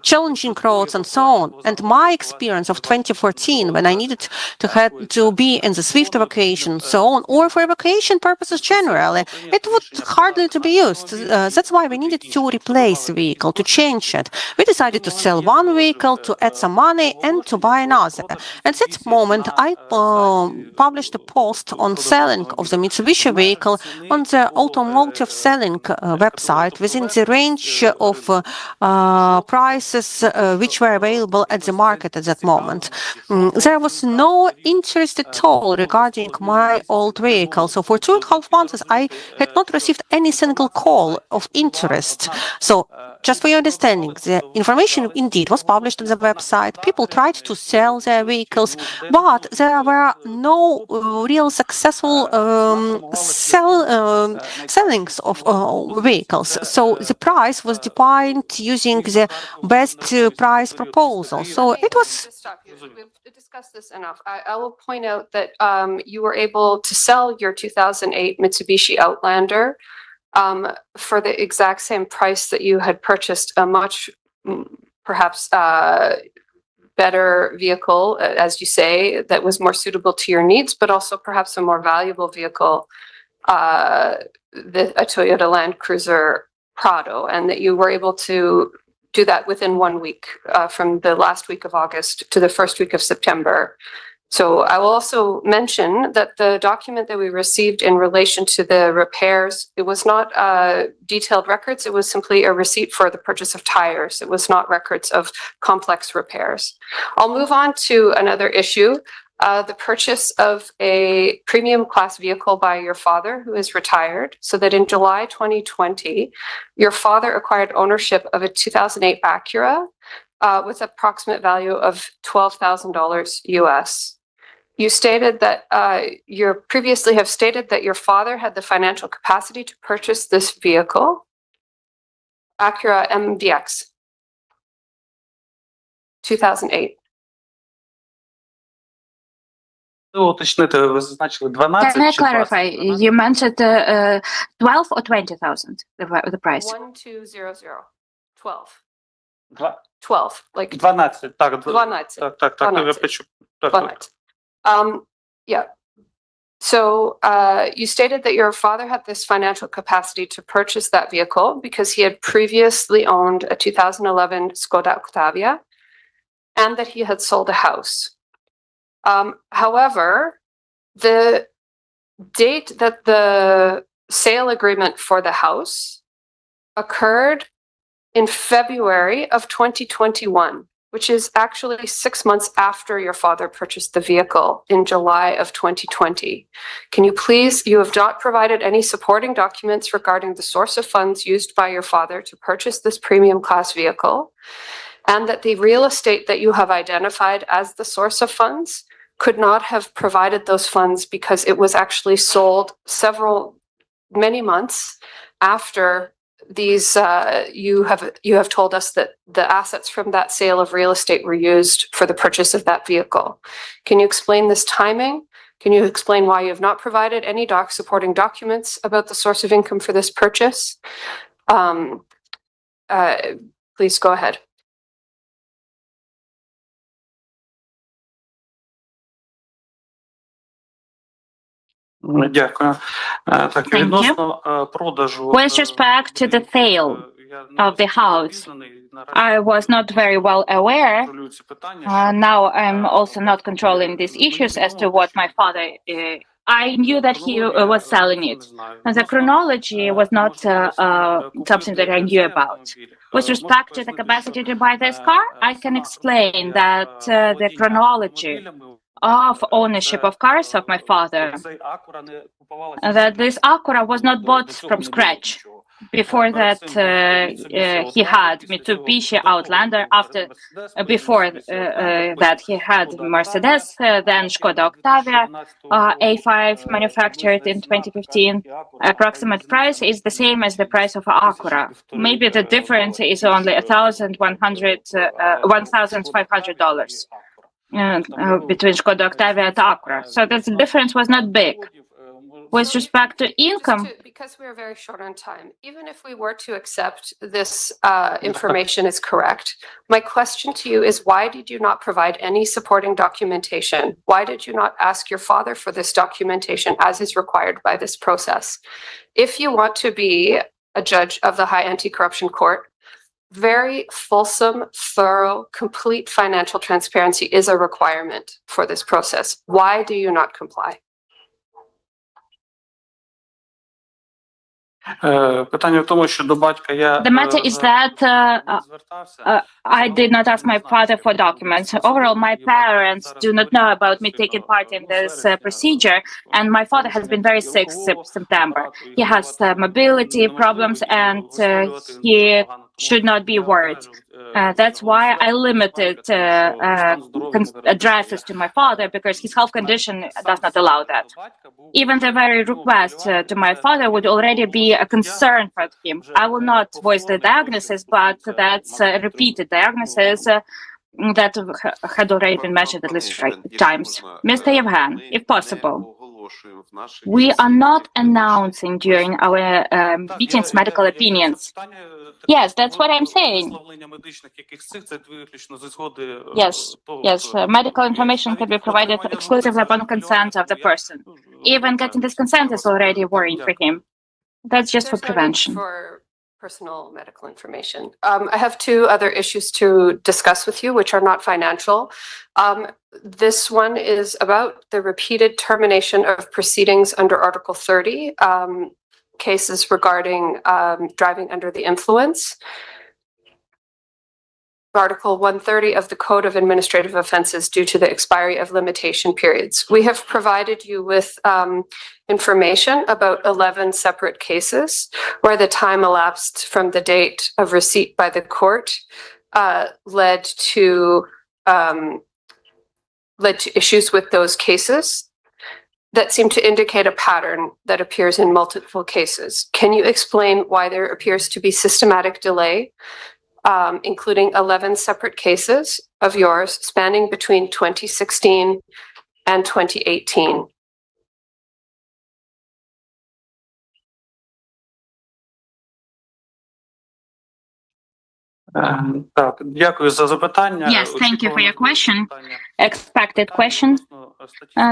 challenging roads and so on. And my experience of 2014, when I needed to be in the swift evacuation and so on, or for evacuation purposes generally, it would hardly to be used. cost. That's why we needed to replace the vehicle, to change it. We decided to sell one vehicle, to add some money, and to buy another. At that moment, I published a post on selling of the Mitsubishi vehicle on the automotive selling website within the range of prices which were available at the market at that moment. There was no interest at all regarding my old vehicle. So for 2.5 months, I had not received any single call of interest. So just for your understanding, the information indeed was published on the website. People tried to sell their vehicles, but there were no real successful sellings of vehicles. So the price was defined using the best price proposal. So it was.
We've discussed this enough. I will point out that you were able to sell your 2008 Mitsubishi Outlander for the exact same price that you had purchased a much perhaps better vehicle, as you say, that was more suitable to your needs, but also perhaps a more valuable vehicle, a Toyota Land Cruiser Prado, and that you were able to do that within 1 week, from the last week of August to the first week of September. So I will also mention that the document that we received in relation to the repairs, it was not detailed records, it was simply a receipt for the purchase of tires. It was not records of complex repairs. I'll move on to another issue, the purchase of a premium class vehicle by your father, who is retired, so that in July 2020, your father acquired ownership of a 2008 Acura with approximate value of $12,000 US. You stated that you previously have stated that your father had the financial capacity to purchase this vehicle, Acura MDX, 2008.
Уточнити, ви зазначили 12
Can I
чи 20?
clarify? You mentioned 12 or 20,000, the price?
1200. 12.
Два-
12. Like
12, так.
12.
Так, я
12.
почув. Так.
12. Yeah. So you stated that your father had this financial capacity to purchase that vehicle because he had previously owned a 2011 Skoda Octavia and that he had sold a house. However, the date that the sale agreement for the house occurred in February of 2021, which is actually 6 months after your father purchased the vehicle in July of 2020. Can you please, you have not provided any supporting documents regarding the source of funds used by your father to purchase this premium class vehicle, and that the real estate that you have identified as the source of funds could not have provided those funds because it was actually sold many months after these, you have told us that the assets from that sale of real estate were used for the purchase of that vehicle. Can you explain this timing? Can you explain why you have not provided any supporting documents about the source of income for this purchase? Please go ahead.
Дякую. Так,
you.
відносно продажу.
With respect to the sale of the house, I was not very well aware. Now I'm also not controlling these issues as to what my father. I knew that he was selling it. The chronology was not something that I knew about. With respect to the capacity to buy this car, I can explain that the chronology of ownership of cars of my father, that this Acura was not bought from scratch. Before that, he had Mitsubishi Outlander. Before that, he had Mercedes, then Skoda Octavia, A5 manufactured in 2015. Approximate price is the same as the price of Acura. Maybe the difference is only $1,500 between Skoda Octavia and Acura. So the difference was not big. With respect to income,
because we are very short on time, even if we were to accept this information is correct, my question to you is, why did you not provide any supporting documentation? Why did you not ask your father for this documentation as is required by this process? If you want to be a judge of the High Anti-Corruption Court. Very fulsome, thorough, complete financial transparency is a requirement for this process. Why do you not comply?
Питання в тому, що до батька я
The matter is that I did not ask my father for documents. Overall, my parents do not know about me taking part in this procedure, and my father has been very sick since September. He has mobility problems, and he should not be worried. That's why I limited addresses to my father, because his health condition does not allow that. Even the very request to my father would already be a concern for him. I will not voice the diagnosis, but that's a repeated diagnosis that had already been mentioned at least 3 times. Mr. Yevhen, if possible, we are not announcing during our meetings medical opinions. Yes, that's what I'm saying. Yes, medical information can be provided exclusively upon consent of the person. Even getting this consent is already worrying for him. That's just for prevention.
For personal medical information. I have 2 other issues to discuss with you, which are not financial. This one is about the repeated termination of proceedings under Article 30, cases regarding driving under the influence. Article 130 of the Code of Administrative Offenses due to the expiry of limitation periods. We have provided you with information about 11 separate cases where the time elapsed from the date of receipt by the court led to issues with those cases that seem to indicate a pattern that appears in multiple cases. Can you explain why there appears to be systematic delay, including 11 separate cases of yours spanning between 2016 and 2018?
Так, дякую за запитання.
Yes, thank you for your question. Expected question.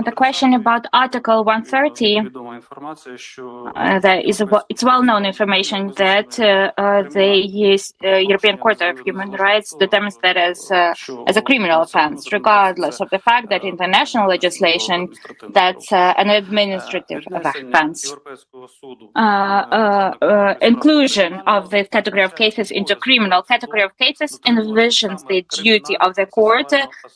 The question about Article 130. It's well-known information that the European Court of Human Rights determines that as a criminal offense, regardless of the fact that in the national legislation that's an administrative offense. Inclusion of this category of cases into criminal category of cases envisions the duty of the court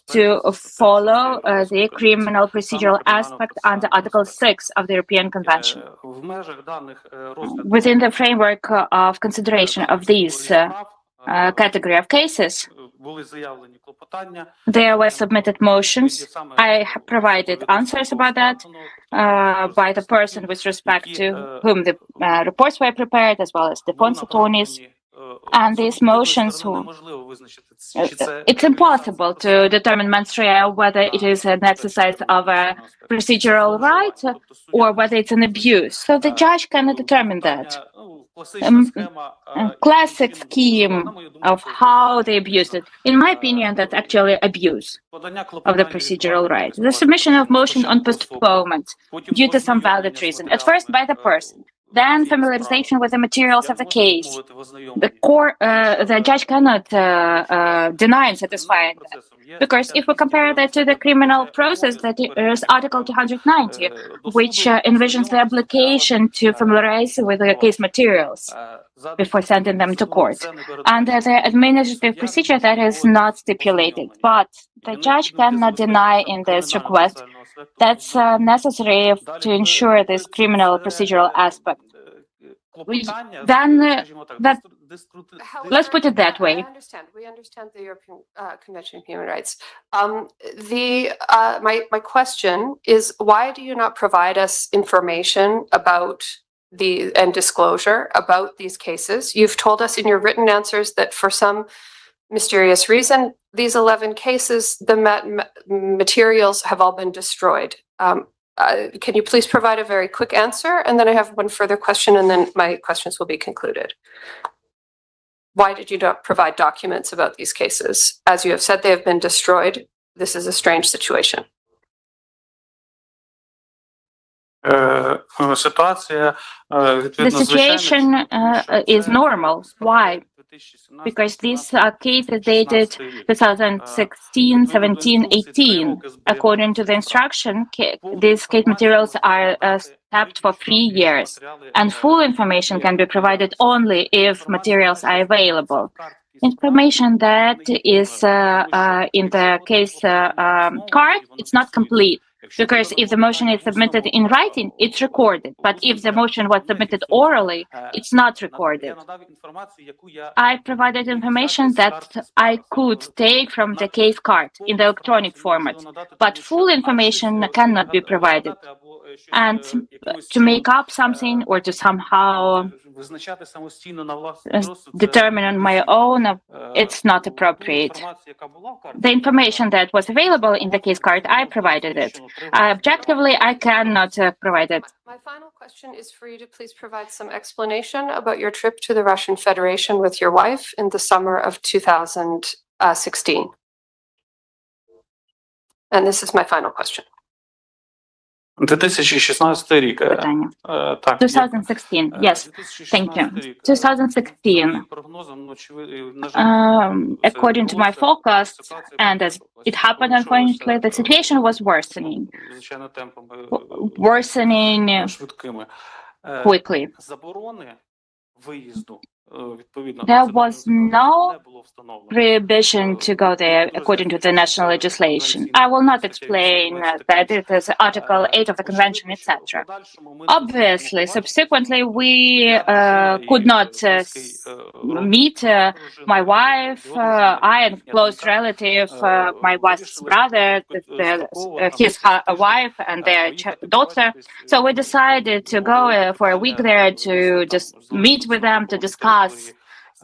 to follow the criminal procedural aspect under Article 6 of the European Convention. Within the framework of consideration of these category of cases, there were submitted motions. I have provided answers about that by the person with respect to whom the reports were prepared, as well as defense attorneys. And these motions, it's impossible to determine mens rea whether it is an exercise of a procedural right or whether it's an abuse. So the judge cannot determine that. Classic scheme of how they abused it. In my opinion, that's actually abuse of the procedural right. The submission of motion on postponement due to some valid reason, at first by the person, then familiarization with the materials of the case. The judge cannot deny and satisfy that. Because if we compare that to the criminal process, that is Article 290, which envisions the obligation to familiarize with the case materials before sending them to court. Under the administrative procedure, that is not stipulated, but the judge cannot deny in this request. That's necessary to ensure this criminal procedural aspect. Let's put it that way.
We understand the European Convention of Human Rights. My question is, why do you not provide us information about and disclosure about these cases? You've told us in your written answers that for some mysterious reason, these 11 cases, the materials have all been destroyed. Can you please provide a very quick answer? And then I have one further question, and then my questions will be concluded. Why did you not provide documents about these cases? As you have said, they have been destroyed. This is a strange situation.
Ситуація
The
відповідно
situation is normal. Why? Because this case is dated 2016, 17, 18. According to the instruction, these case materials are kept for 3 years, and full information can be provided only if materials are available. Information that is in the case card, it's not complete. Because if the motion is submitted in writing, it's recorded. But if the motion was submitted orally, it's not recorded. I provided information that I could take from the case card in the electronic format, but full information cannot be provided. And to make up something or to somehow determine on my own, it's not appropriate. The information that was available in the case card, I provided it. Objectively, I cannot provide it.
My final question is for you to please provide some explanation about your trip to the Russian Federation with your wife in the summer of 2016. And this is my final question.
2016 рік.
Питання.
Так.
2016, yes, thank you. 2016, according to my focus, and as it happened, unfortunately, the situation was worsening quickly. There was no prohibition to go there according to the national legislation. I will not explain that it is Article 8 of the Convention, etc. Obviously, subsequently, we could not meet my wife, I and close relative, my wife's brother, his wife, and their daughter. So we decided to go for a week there to just meet with them to discuss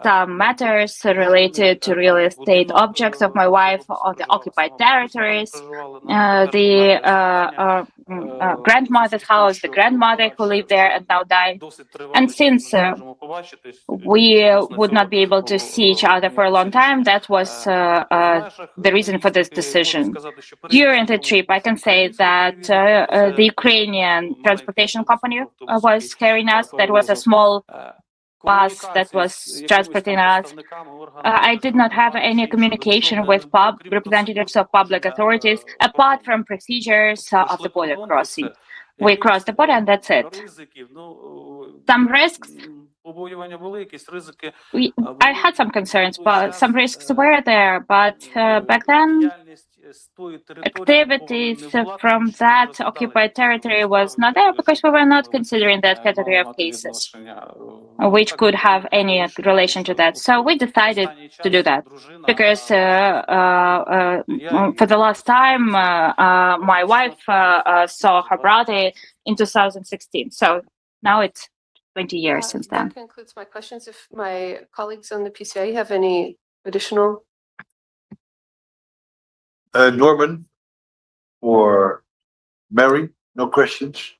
some matters related to real estate objects of my wife on the occupied territories, the grandmother's house, the grandmother who lived there and now died. And since we would not be able to see each other for a long time, that was the reason for this decision. During the trip, I can say that the Ukrainian transportation company was carrying us. That was a small bus that was transporting us. I did not have any communication with representatives of public authorities apart from procedures of the border crossing. We crossed the border and that's it. Some risks. I had some concerns, but some risks were there. But back then, activities from that occupied territory was not there because we were not considering that category of cases which could have any relation to that. So we decided to do that because for the last time my wife saw her brother in 2016. So now it's 20 years since then.
That concludes my questions. If my colleagues on the PCA have any additional.
Norman or Mary, no questions?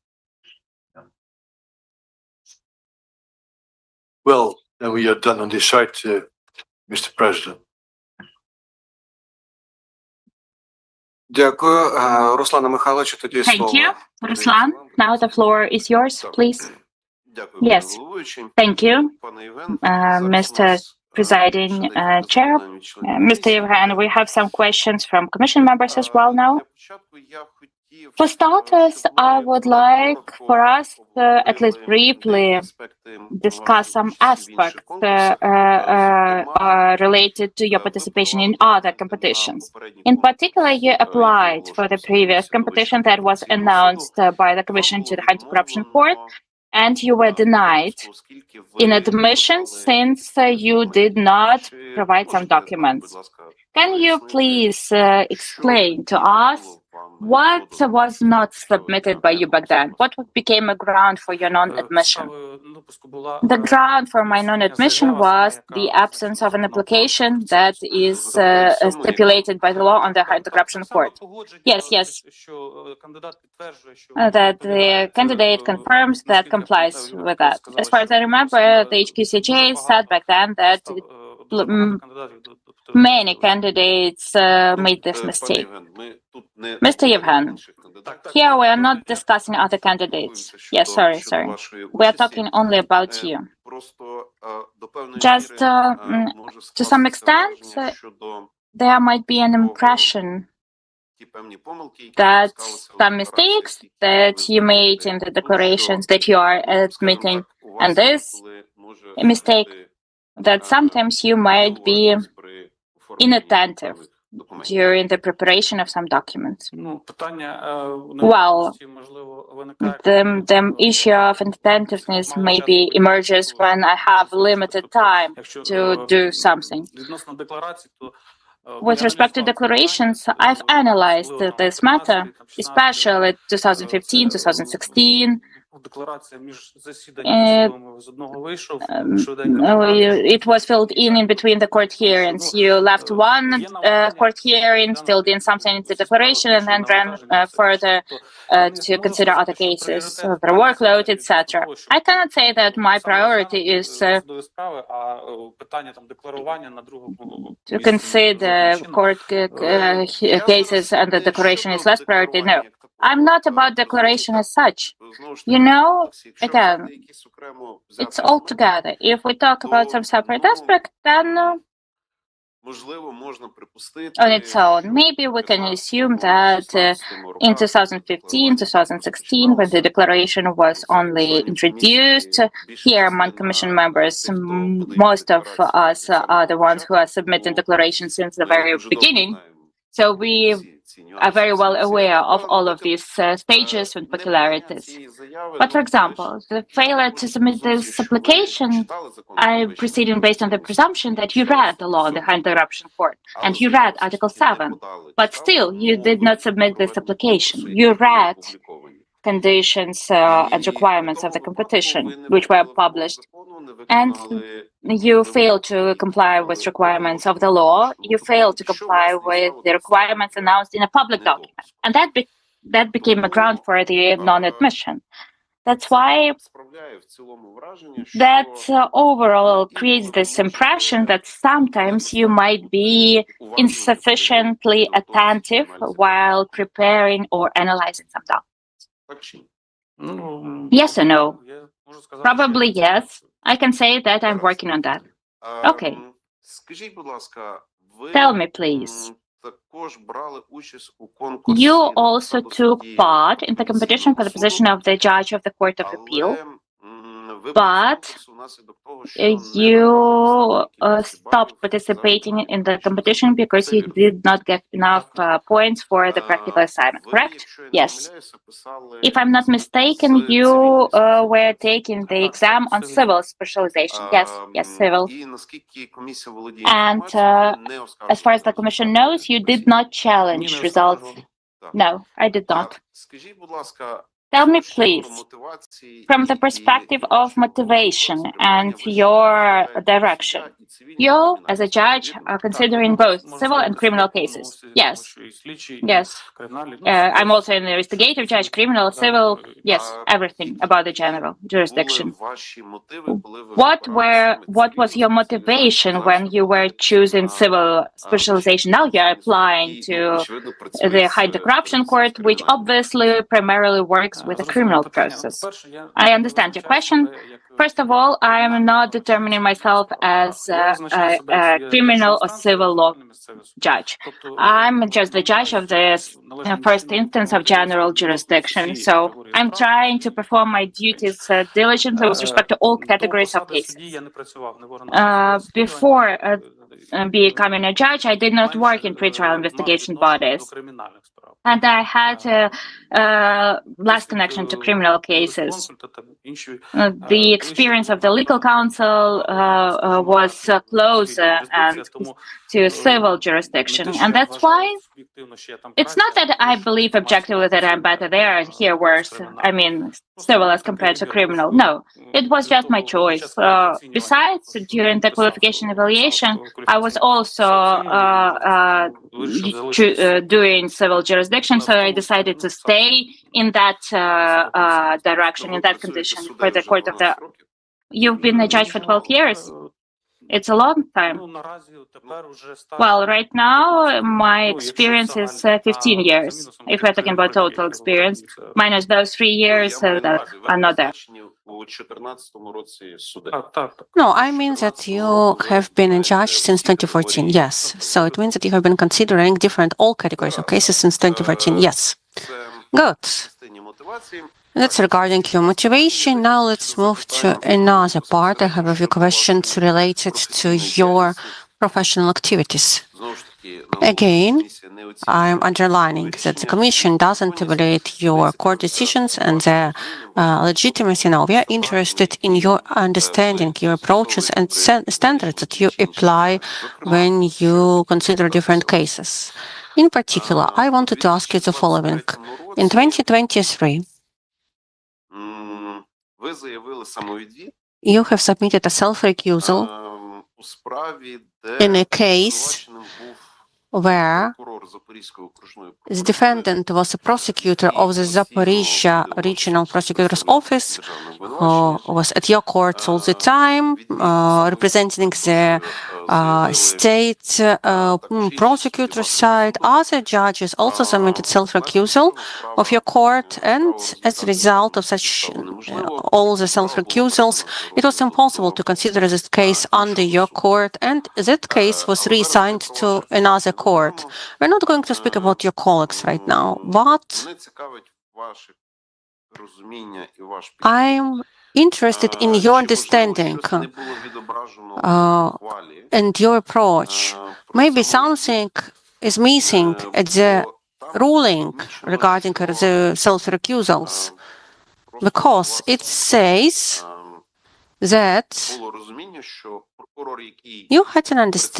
Well, then we are done on this side, Mr. President.
Дякую, Руслане Михайловичу. Тоді
Thank
слово.
you, Ruslan. Now the floor is yours, please. Yes, thank you, Mr. Presiding Chair. Mr. Yevhen, we have some questions from Commission members as well now. For starters, I would like for us to at least briefly discuss some aspects related to your participation in other competitions. In particular, you applied for the previous competition that was announced by the Commission to the Anti-Corruption Court, and you were denied in admission since you did not provide some documents. Can you please explain to us what was not submitted by you back then? What became a ground for your non-admission? The ground for my non-admission was the absence of an application that is stipulated by the law on the Anti-Corruption Court. Yes. That the candidate confirms that complies with that. As far as I remember, the HQCJ said back then that many candidates made this mistake. Mr. Yevhen, Here we are not discussing other candidates. Yes, sorry. We are talking only about you. Just to some extent, there might be an impression that some mistakes that you made in the declarations that you are admitting, and this mistake, that sometimes you might be inattentive during the preparation of some documents. Well, the issue of inattentiveness maybe emerges when I have limited time to do something. With respect to declarations, I've analyzed this matter, especially 2015, 2016. It was filled in between the court hearings. You left one court hearing, filled in something into the declaration, and then ran further to consider other cases, the workload, etc. I cannot say that my priority is to consider court cases and the declaration is less priority. No, I'm not about declaration as such. You know, again, it's all together. If we talk about some separate aspect, then on its own, maybe we can assume that in 2015, 2016, when the declaration was only introduced, here among Commission members, most of us are the ones who are submitting declarations since the very beginning. So we are very well aware of all of these stages and peculiarities. But for example, the failure to submit this application, I'm proceeding based on the presumption that you read the law on the anti-corruption court and you read Article 7, but still you did not submit this application. You read conditions and requirements of the competition, which were published, and you fail to comply with requirements of the law, you fail to comply with the requirements announced in a public document. And that became a ground for the non-admission. That's why that overall creates this impression that sometimes you might be insufficiently attentive while preparing or analyzing some documents. Yes or no? Probably yes. I can say that I'm working on that. Okay. Tell me, please. You also took part in the competition for the position of the judge of the Court of Appeal, but you stopped participating in the competition because you did not get enough points for the practical assignment, correct? Yes. If I'm not mistaken, you were taking the exam on civil specialization. Yes, civil. And as far as the Commission knows, you did not challenge results. No, I did not. Tell me, please, from the perspective of motivation and your direction, you, as a judge, are considering both civil and criminal cases. Yes. I'm also an investigative judge, criminal, civil, yes, everything about the general jurisdiction. What was your motivation when you were choosing civil specialization? Now you're applying to the anti-corruption court, which obviously primarily works with a criminal process. I understand your question. First of all, I am not determining myself as a criminal or civil law judge. I'm just the judge of the first instance of general jurisdiction. So I'm trying to perform my duties diligently with respect to all categories of cases. Before becoming a judge, I did not work in pretrial investigation bodies. And I had less connection to criminal cases. The experience of the legal counsel was closer and to civil jurisdiction. And that's why it's not that I believe objectively that I'm better there and here worse. I mean, civil as compared to criminal. No, it was just my choice. Besides, during the qualification evaluation, I was also doing civil jurisdiction, so I decided to stay in that direction, in that condition for the court of the... You've been a judge for 12 years? It's a long time. Well, right now, my experience is 15 years. If we're talking about total experience, minus those 3 years that are not there.
No, I mean that you have been a judge since 2014, yes. So it means that you have been considering different all categories of cases since 2014, yes. Good. That's regarding your motivation. Now let's move to another part. I have a few questions related to your professional activities. Again, I'm underlining that the Commission doesn't evaluate your court decisions and their legitimacy. Now, we are interested in your understanding, your approaches and standards that you apply when you consider different cases. In particular, I wanted to ask you the following. In 2023, you have submitted a self-recusal in a case where the defendant was a prosecutor of the Zaporizhzhia Regional Prosecutor's Office, who was at your courts all the time, representing the state prosecutor side. Other judges also submitted self-recusal of your court, and as a result of such all the self-recusals, it was impossible to consider this case under your court, and that case was reassigned to another court. We're not going to speak about your colleagues right now, but I'm interested in your understanding and your approach. Maybe something is missing at the ruling regarding the self-recusals, because it says that you had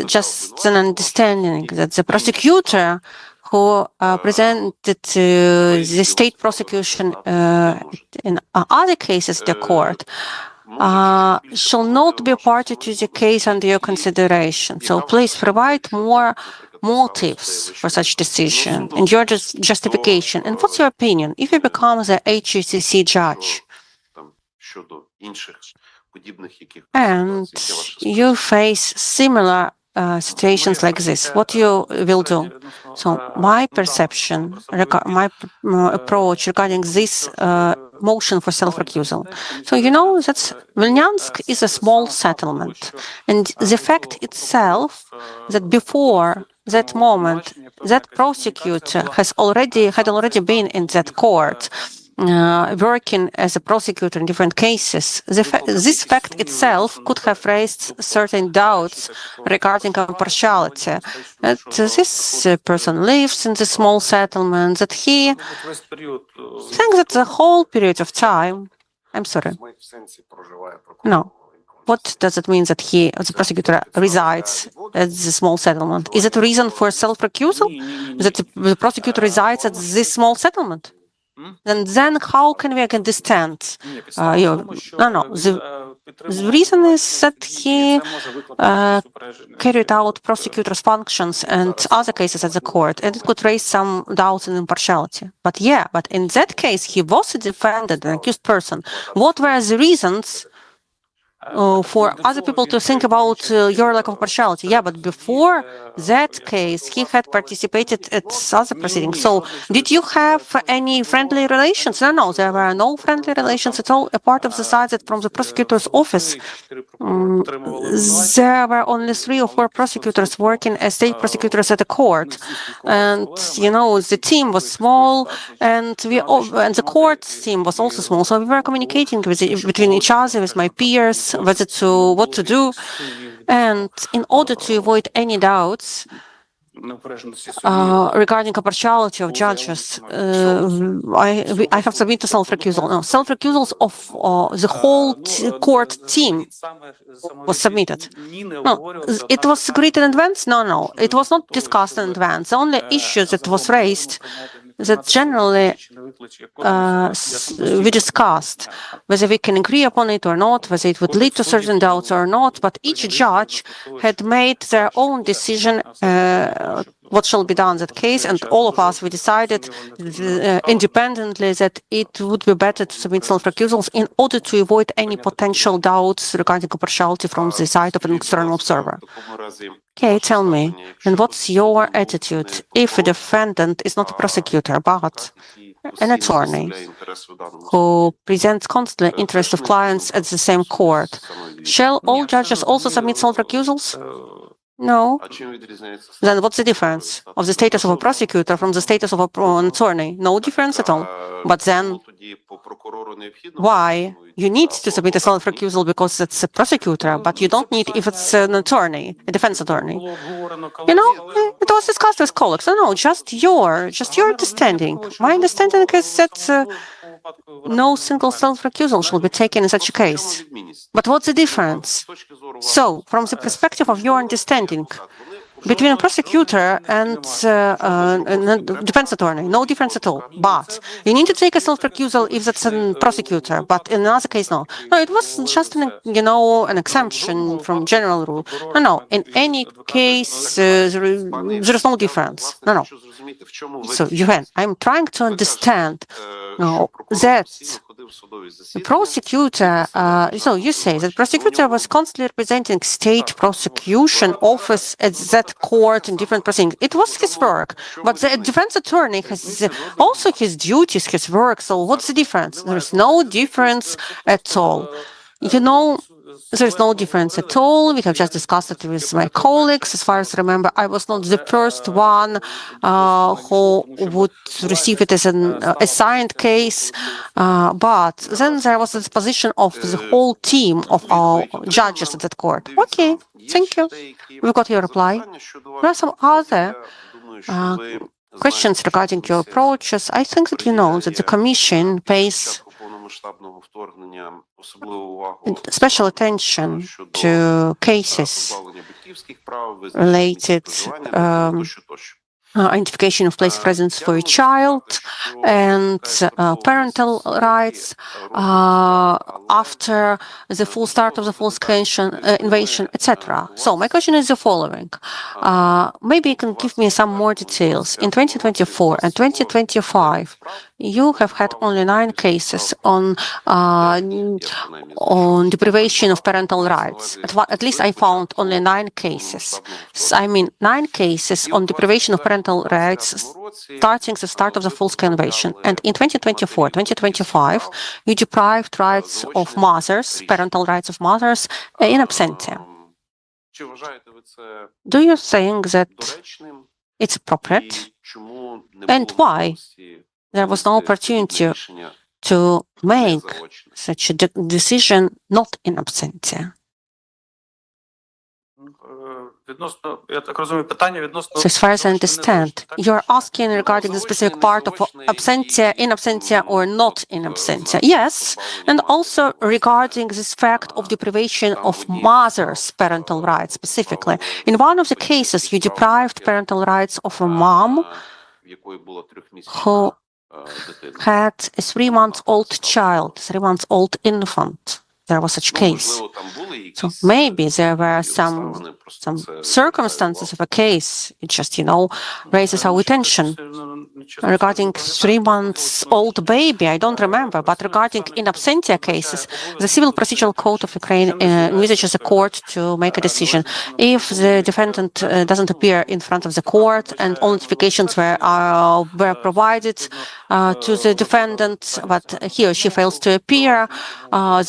just an understanding that the prosecutor who presented the state prosecution in other cases to the court shall not be a party to the case under your consideration. So please provide more motives for such decision and your justification. And what's your opinion if you become the HCC judge and you face similar situations like this? What you will do? So my perception, my approach regarding this motion for self-recusal. So you know that Vilnyansk is a small settlement, and the fact itself that before that moment, that prosecutor had already been in that court, working as a prosecutor in different cases. This fact itself could have raised certain doubts regarding impartiality. That this person lives in the small settlement, that he thinks that the whole period of time. I'm sorry. No. What does it mean that he, as a prosecutor, resides at the small settlement? Is it a reason for self-recusal? That the prosecutor resides at this small settlement? And then how can we understand? The reason is that he carried out prosecutor's functions and other cases at the court, and it could raise some doubts in impartiality. But in that case, he was a defendant, an accused person. What were the reasons for other people to think about your lack of partiality? Yeah, but before that case, he had participated at other proceedings. So did you have any friendly relations? No, there were no friendly relations at all, apart of the side that from the prosecutor's office. There were only 3 or 4 prosecutors working as state prosecutors at the court. And, the team was small, and the court team was also small. So we were communicating between each other, with my peers, what to do. And in order to avoid any doubts regarding impartiality of judges, I have submitted self-recusal. No, self-recusals of the whole court team was submitted. No, it was agreed in advance? No, it was not discussed in advance. The only issue that was raised that generally we discussed whether we can agree upon it or not, whether it would lead to certain doubts or not, but each judge had made their own decision what shall be done in that case, and all of us, we decided independently that it would be better to submit self-recusals in order to avoid any potential doubts regarding impartiality from the side of an external observer. Okay, tell me, and what's your attitude if a defendant is not a prosecutor, but an attorney who presents constantly interest of clients at the same court? Shall all judges also submit self-recusals? No. Then what's the difference of the status of a prosecutor from the status of an attorney? No difference at all. But then why? You need to submit a self-recusal because it's a prosecutor, but you don't need if it's an attorney, a defense attorney. You know, it was discussed with colleagues. No, just your understanding. My understanding is that no single self-recusal shall be taken in such a case. But what's the difference? So, from the perspective of your understanding, between a prosecutor and a defense attorney, no difference at all. But you need to take a self-recusal if that's a prosecutor, but in another case, no. No, it was just an exemption from general rule. No. In any case, there is no difference. No. So, Yevhen, I'm trying to understand that the prosecutor, so you say that prosecutor was constantly representing state prosecution office at that court in different proceedings. It was his work, but the defense attorney has also his duties, his work. So what's the difference? There is no difference at all. You know, there is no difference at all. We have just discussed it with my colleagues. As far as I remember, I was not the first one who would receive it as an assigned case. But then there was this position of the whole team of our judges at that court. Okay, thank you. We got your reply. There are some other questions regarding your approaches. I think that you know that the Commission pays special attention to cases related identification of place of residence for a child and parental rights after the full start of the full-scale invasion, etc. So my question is the following. Maybe you can give me some more details. In 2024 and 2025, you have had only 9 cases on deprivation of parental rights. At least I found only 9 cases. I mean, 9 cases on deprivation of parental rights starting the start of the full-scale invasion. And in 2024, 2025, you deprived rights of mothers, parental rights of mothers, in absentia. Do you think that it's appropriate? And why there was no opportunity to make such a decision not in absentia? So as far as I understand, you're asking regarding the specific part of absentia, in absentia, or not in absentia. Yes, and also regarding this fact of deprivation of mother's parental rights specifically. In one of the cases, you deprived parental rights of a mom who had a 3-month-old child, 3-month-old infant. There was such case. So maybe there were some circumstances of a case. It just, raises our attention. Regarding 3-month-old baby, I don't remember, but regarding in absentia cases, the Civil Procedural Code of Ukraine envisages a court to make a decision. If the defendant doesn't appear in front of the court and all notifications were provided to the defendant, but he or she fails to appear,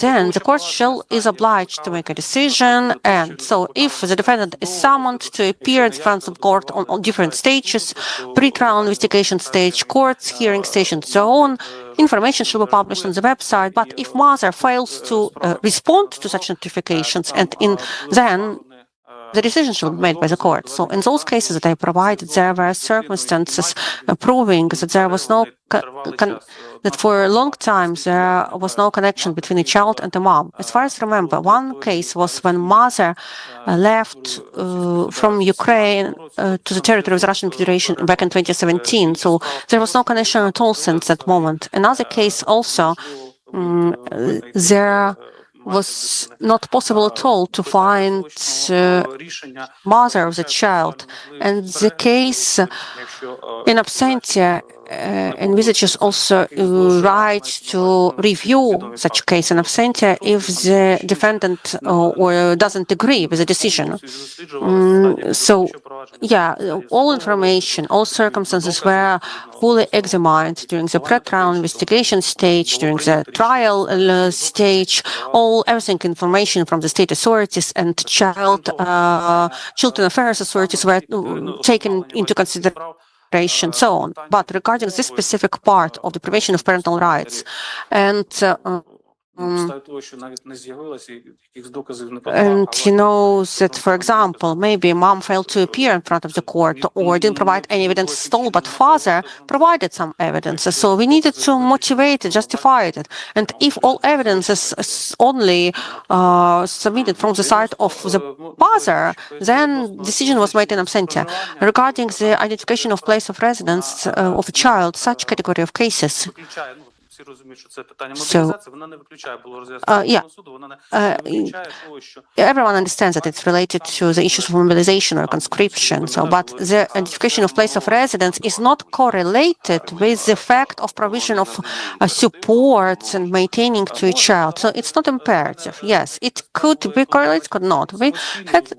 then the court is obliged to make a decision. And so if the defendant is summoned to appear in front of court on different stages, pre-trial investigation stage, court hearing stage, and so on, information should be published on the website. But if mother fails to respond to such notifications, then the decision should be made by the court. So in those cases that I provided, there were circumstances proving that there was no that for a long time there was no connection between a child and a mom. As far as I remember, one case was when mother left from Ukraine to the territory of the Russian Federation back in 2017. So there was no connection at all since that moment. Another case also, there was not possible at all to find mother of the child, and the case in absentia envisages also right to review such case in absentia if the defendant or doesn't agree with the decision. So, yeah, all information, all circumstances were fully examined during the pre-trial investigation stage, during the trial stage, everything information from the state authorities and children affairs authorities were taken into consideration, so on. But regarding this specific part of the deprivation of parental rights, and you know that, for example, maybe mom failed to appear in front of the court or didn't provide any evidence at all, but father provided some evidence. So we needed to motivate it, justify it. And if all evidence is only submitted from the side of the father, then decision was made in absentia. Regarding the identification of place of residence of a child, such category of cases. So, everyone understands that it's related to the issues of mobilization or conscription. So, but the identification of place of residence is not correlated with the fact of provision of support and maintaining to a child. So, it's not imperative. Yes, it could be correlated, could not.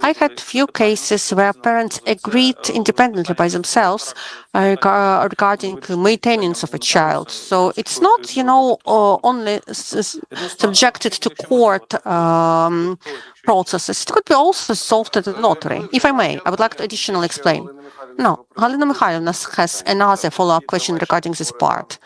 I had few cases where parents agreed independently by themselves regarding maintenance of a child. So, it's not, only subjected to court processes. It could be also solved at a notary. If I may, I would like to additionally explain. No, Galina Mikhailovna has another follow-up question regarding this part.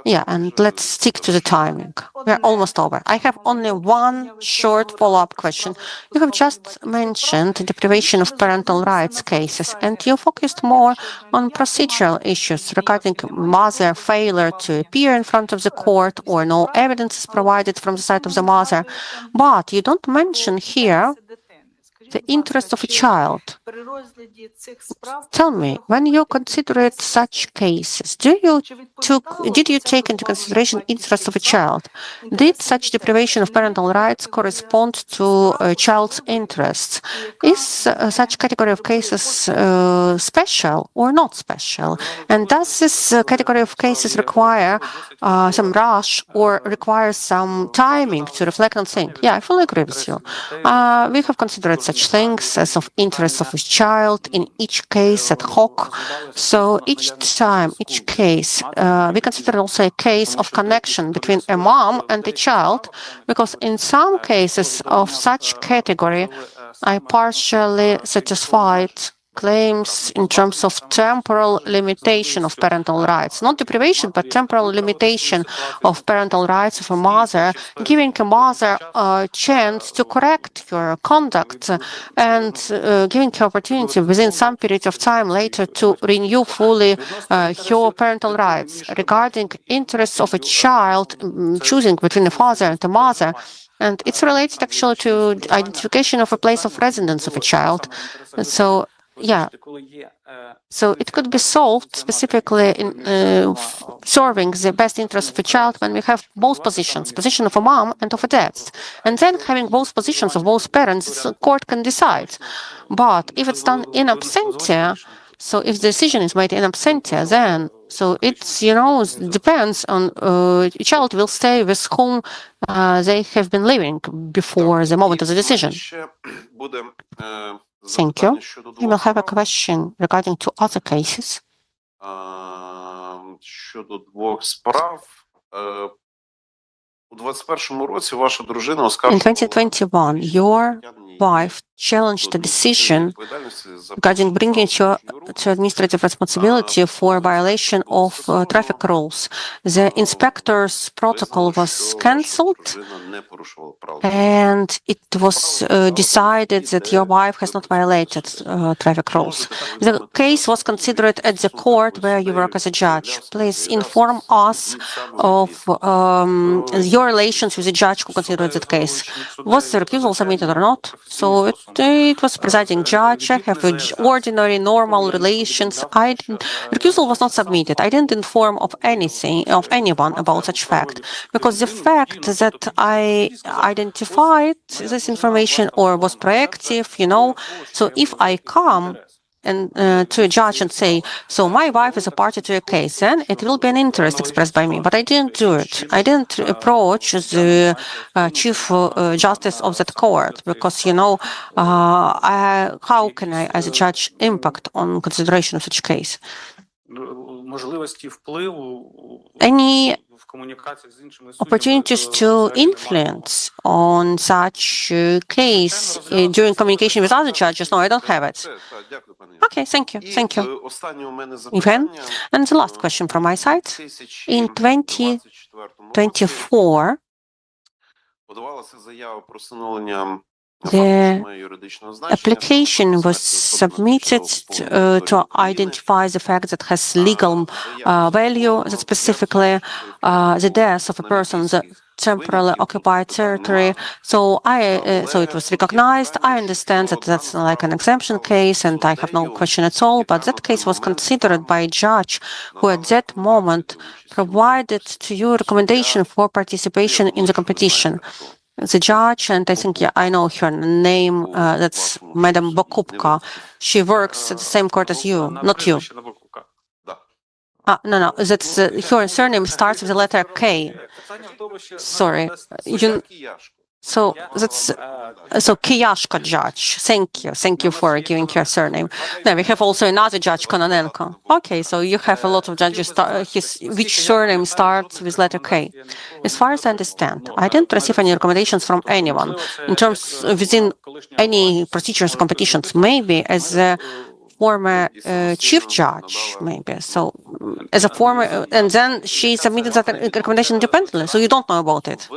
Yeah, and let's stick to the timing. We're almost over. I have only one short follow-up question. You have just mentioned the deprivation of parental rights cases, and you focused more on procedural issues regarding mother failure to appear in front of the court or no evidence is provided from the side of the mother. But you don't mention here the interest of a child. Tell me, when you considered such cases, did you take into consideration interest of a child? Did such deprivation of parental rights correspond to a child's interests? Is such category of cases special or not special? And does this category of cases require some rush or require some timing to reflect and think? Yeah, I fully agree with you. We have considered such things as of interest of a child in each case ad hoc. So each time, each case, we consider also a case of connection between a mom and a child, because in some cases of such category, I partially satisfied claims in terms of temporal limitation of parental rights. Not deprivation, but temporal limitation of parental rights of a mother, giving a mother a chance to correct her conduct and giving her opportunity within some period of time later to renew fully her parental rights. Regarding interests of a child, choosing between a father and a mother, and it's related actually to identification of a place of residence of a child. So, yeah, so it could be solved specifically in serving the best interest of a child when we have both positions, position of a mom and of a dad. And then having both positions of both parents, the court can decide. But if it's done in absentia, so if the decision is made in absentia, then, so it's, depends on a child will stay with whom they have been living before the moment of the decision. Thank you. We will have a question regarding two other cases. In 2021, your wife challenged the decision regarding bringing you to administrative responsibility for violation of traffic rules. The inspector's protocol was cancelled, and it was decided that your wife has not violated traffic rules. The case was considered at the court where you work as a judge. Please inform us of your your relations with the judge who considered that case. Was the recusal submitted or not? So it was presiding judge. I have ordinary, normal relations. Recusal was not submitted. I didn't inform of anyone about such fact, because the fact that I identified this information or was proactive, so if I come and to a judge and say, so my wife is a party to a case, then it will be an interest expressed by me. But I didn't do it. I didn't approach the chief justice of that court because, how can I, as a judge, impact on consideration of such case? Any opportunities to influence on such case during communication with other judges? No, I don't have it. Okay, thank you. Thank you, Yevhen. And the last question from my side. In 2024, the application was submitted to identify the fact that has legal value, that specifically the death of a person, the temporarily occupied territory. So it was recognized. I understand that that's like an exemption case, and I have no question at all. But that case was considered by a judge who, at that moment, provided to you a recommendation for participation in the competition. The judge, and I think, I know her name, that's Madam Bokupka. She works at the same court as you, not you. No, that's her surname starts with the letter K. Sorry. So that's Kiyashka judge. Thank you for giving her surname. Then we have also another judge, Kononenko. Okay, so you have a lot of judges which surname starts with letter K. As far as I understand, I didn't receive any recommendations from anyone in terms within any procedures competitions. Maybe as a former chief judge, maybe. So as a former, and then she submitted that recommendation independently, so you don't know about it.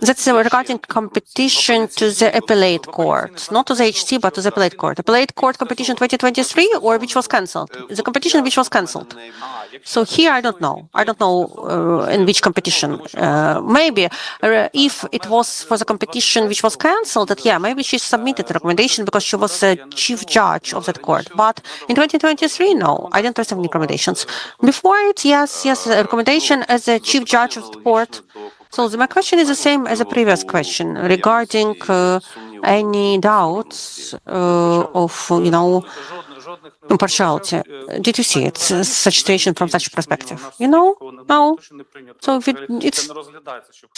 That's regarding competition to the appellate court, not to the HT, but to the appellate court. Appellate court competition 2023, or which was cancelled? The competition which was cancelled. So here I don't know. I don't know in which competition. Maybe if it was for the competition which was cancelled, that maybe she submitted a recommendation because she was the chief judge of that court. But in 2023, no, I didn't receive any recommendations. Before it, yes, a recommendation as a chief judge of the court. So my question is the same as the previous question regarding any doubts of, impartiality. Did you see it, such situation from such perspective? No. So it's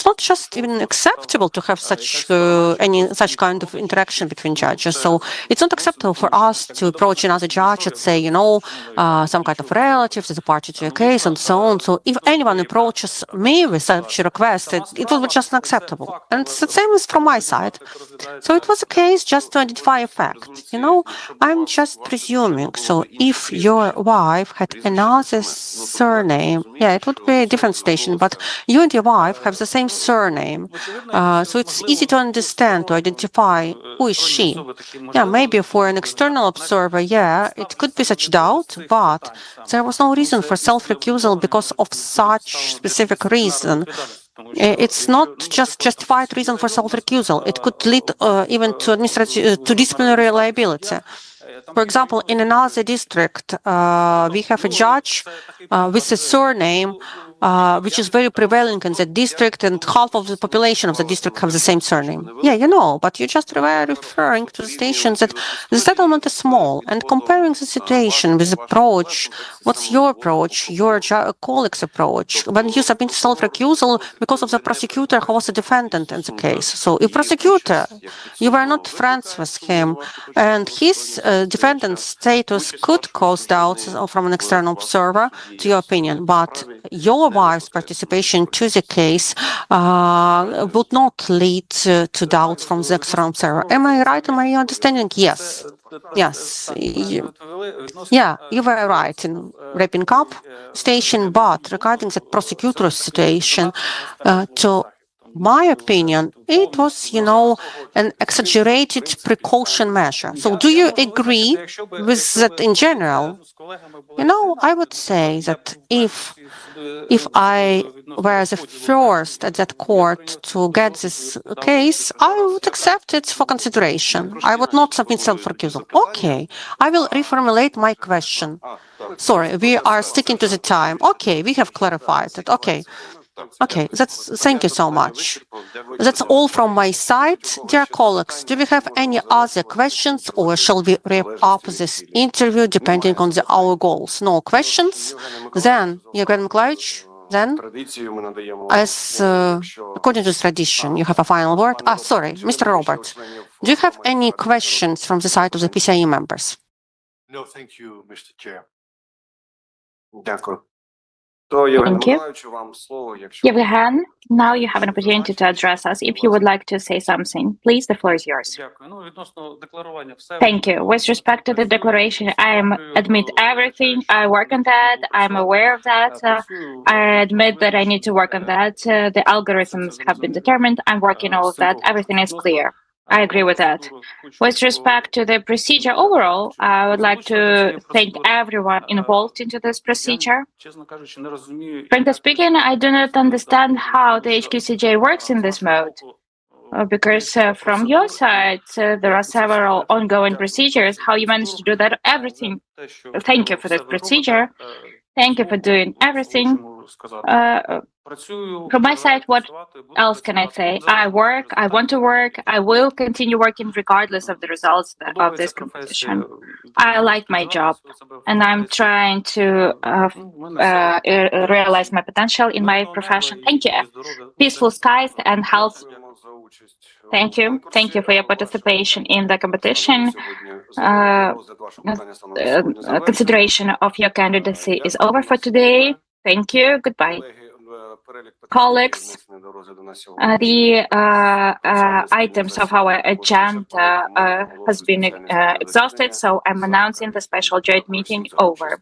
not just even acceptable to have such kind of interaction between judges. So it's not acceptable for us to approach another judge and say, some kind of relative is a party to a case and so on. So if anyone approaches me with such a request, it will be just unacceptable. And the same is from my side. So it was a case just to identify a fact. I'm just presuming. So if your wife had another surname, it would be a different situation, but you and your wife have the same surname. So it's easy to understand, to identify who is she. Maybe for an external observer, it could be such doubt, but there was no reason for self-recusal because of such specific reason. It's not just justified reason for self-recusal. It could lead even to disciplinary liability. For example, in another district, we have a judge with a surname which is very prevalent in the district, and half of the population of the district have the same surname. But you're just referring to the stations that the settlement is small, and comparing the situation with approach, what's your approach, your colleague's approach, when you submit self-recusal because of the prosecutor who was a defendant in the case. So if prosecutor, you were not friends with him, and his defendant status could cause doubts from an external observer, to your opinion, but your wife's participation to the case would not lead to doubts from the external observer. Am I right in my understanding? Yes. You were right in wrapping up station, but regarding the prosecutor's situation, to my opinion, it was, an exaggerated precaution measure. So do you agree with that in general? I would say that if I were the first at that court to get this case, I would accept it for consideration. I would not submit self-recusal. Okay, I will reformulate my question. Sorry, we are sticking to the time. Okay, we have clarified it. Okay, thank you so much. That's all from my side. Dear colleagues, do we have any other questions, or shall we wrap up this interview depending on our goals? No questions? Then, Yevhen Mykolaiovych, as according to tradition, you have a final word? Sorry, Mr. Robert, do you have any questions from the side of the PCIe members?
No, thank you, Mr. Chair.
Дякую.
Thank you. Yevhen, now you have an opportunity to address us. If you would like to say something, please, the floor is yours. Thank you. With respect to the declaration, I admit everything. I work on that. I'm aware of that. I admit that I need to work on that. The algorithms have been determined. I'm working on all of that. Everything is clear. I agree with that. With respect to the procedure overall, I would like to thank everyone involved into this procedure. Frankly speaking, I do not understand how the HQCJ works in this mode. Because from your side, there are several ongoing procedures. How you manage to do that, everything. Thank you for this procedure. Thank you for doing everything. From my side, what else can I say? I work, I want to work, I will continue working regardless of the results of this competition. I like my job, and I'm trying to realize my potential in my profession. Thank you. Peaceful skies and health. Thank you. Thank you for your participation in the competition. Consideration of your candidacy is over for today. Thank you. Goodbye. Colleagues, the items of our agenda has been exhausted, so I'm announcing the special joint meeting over.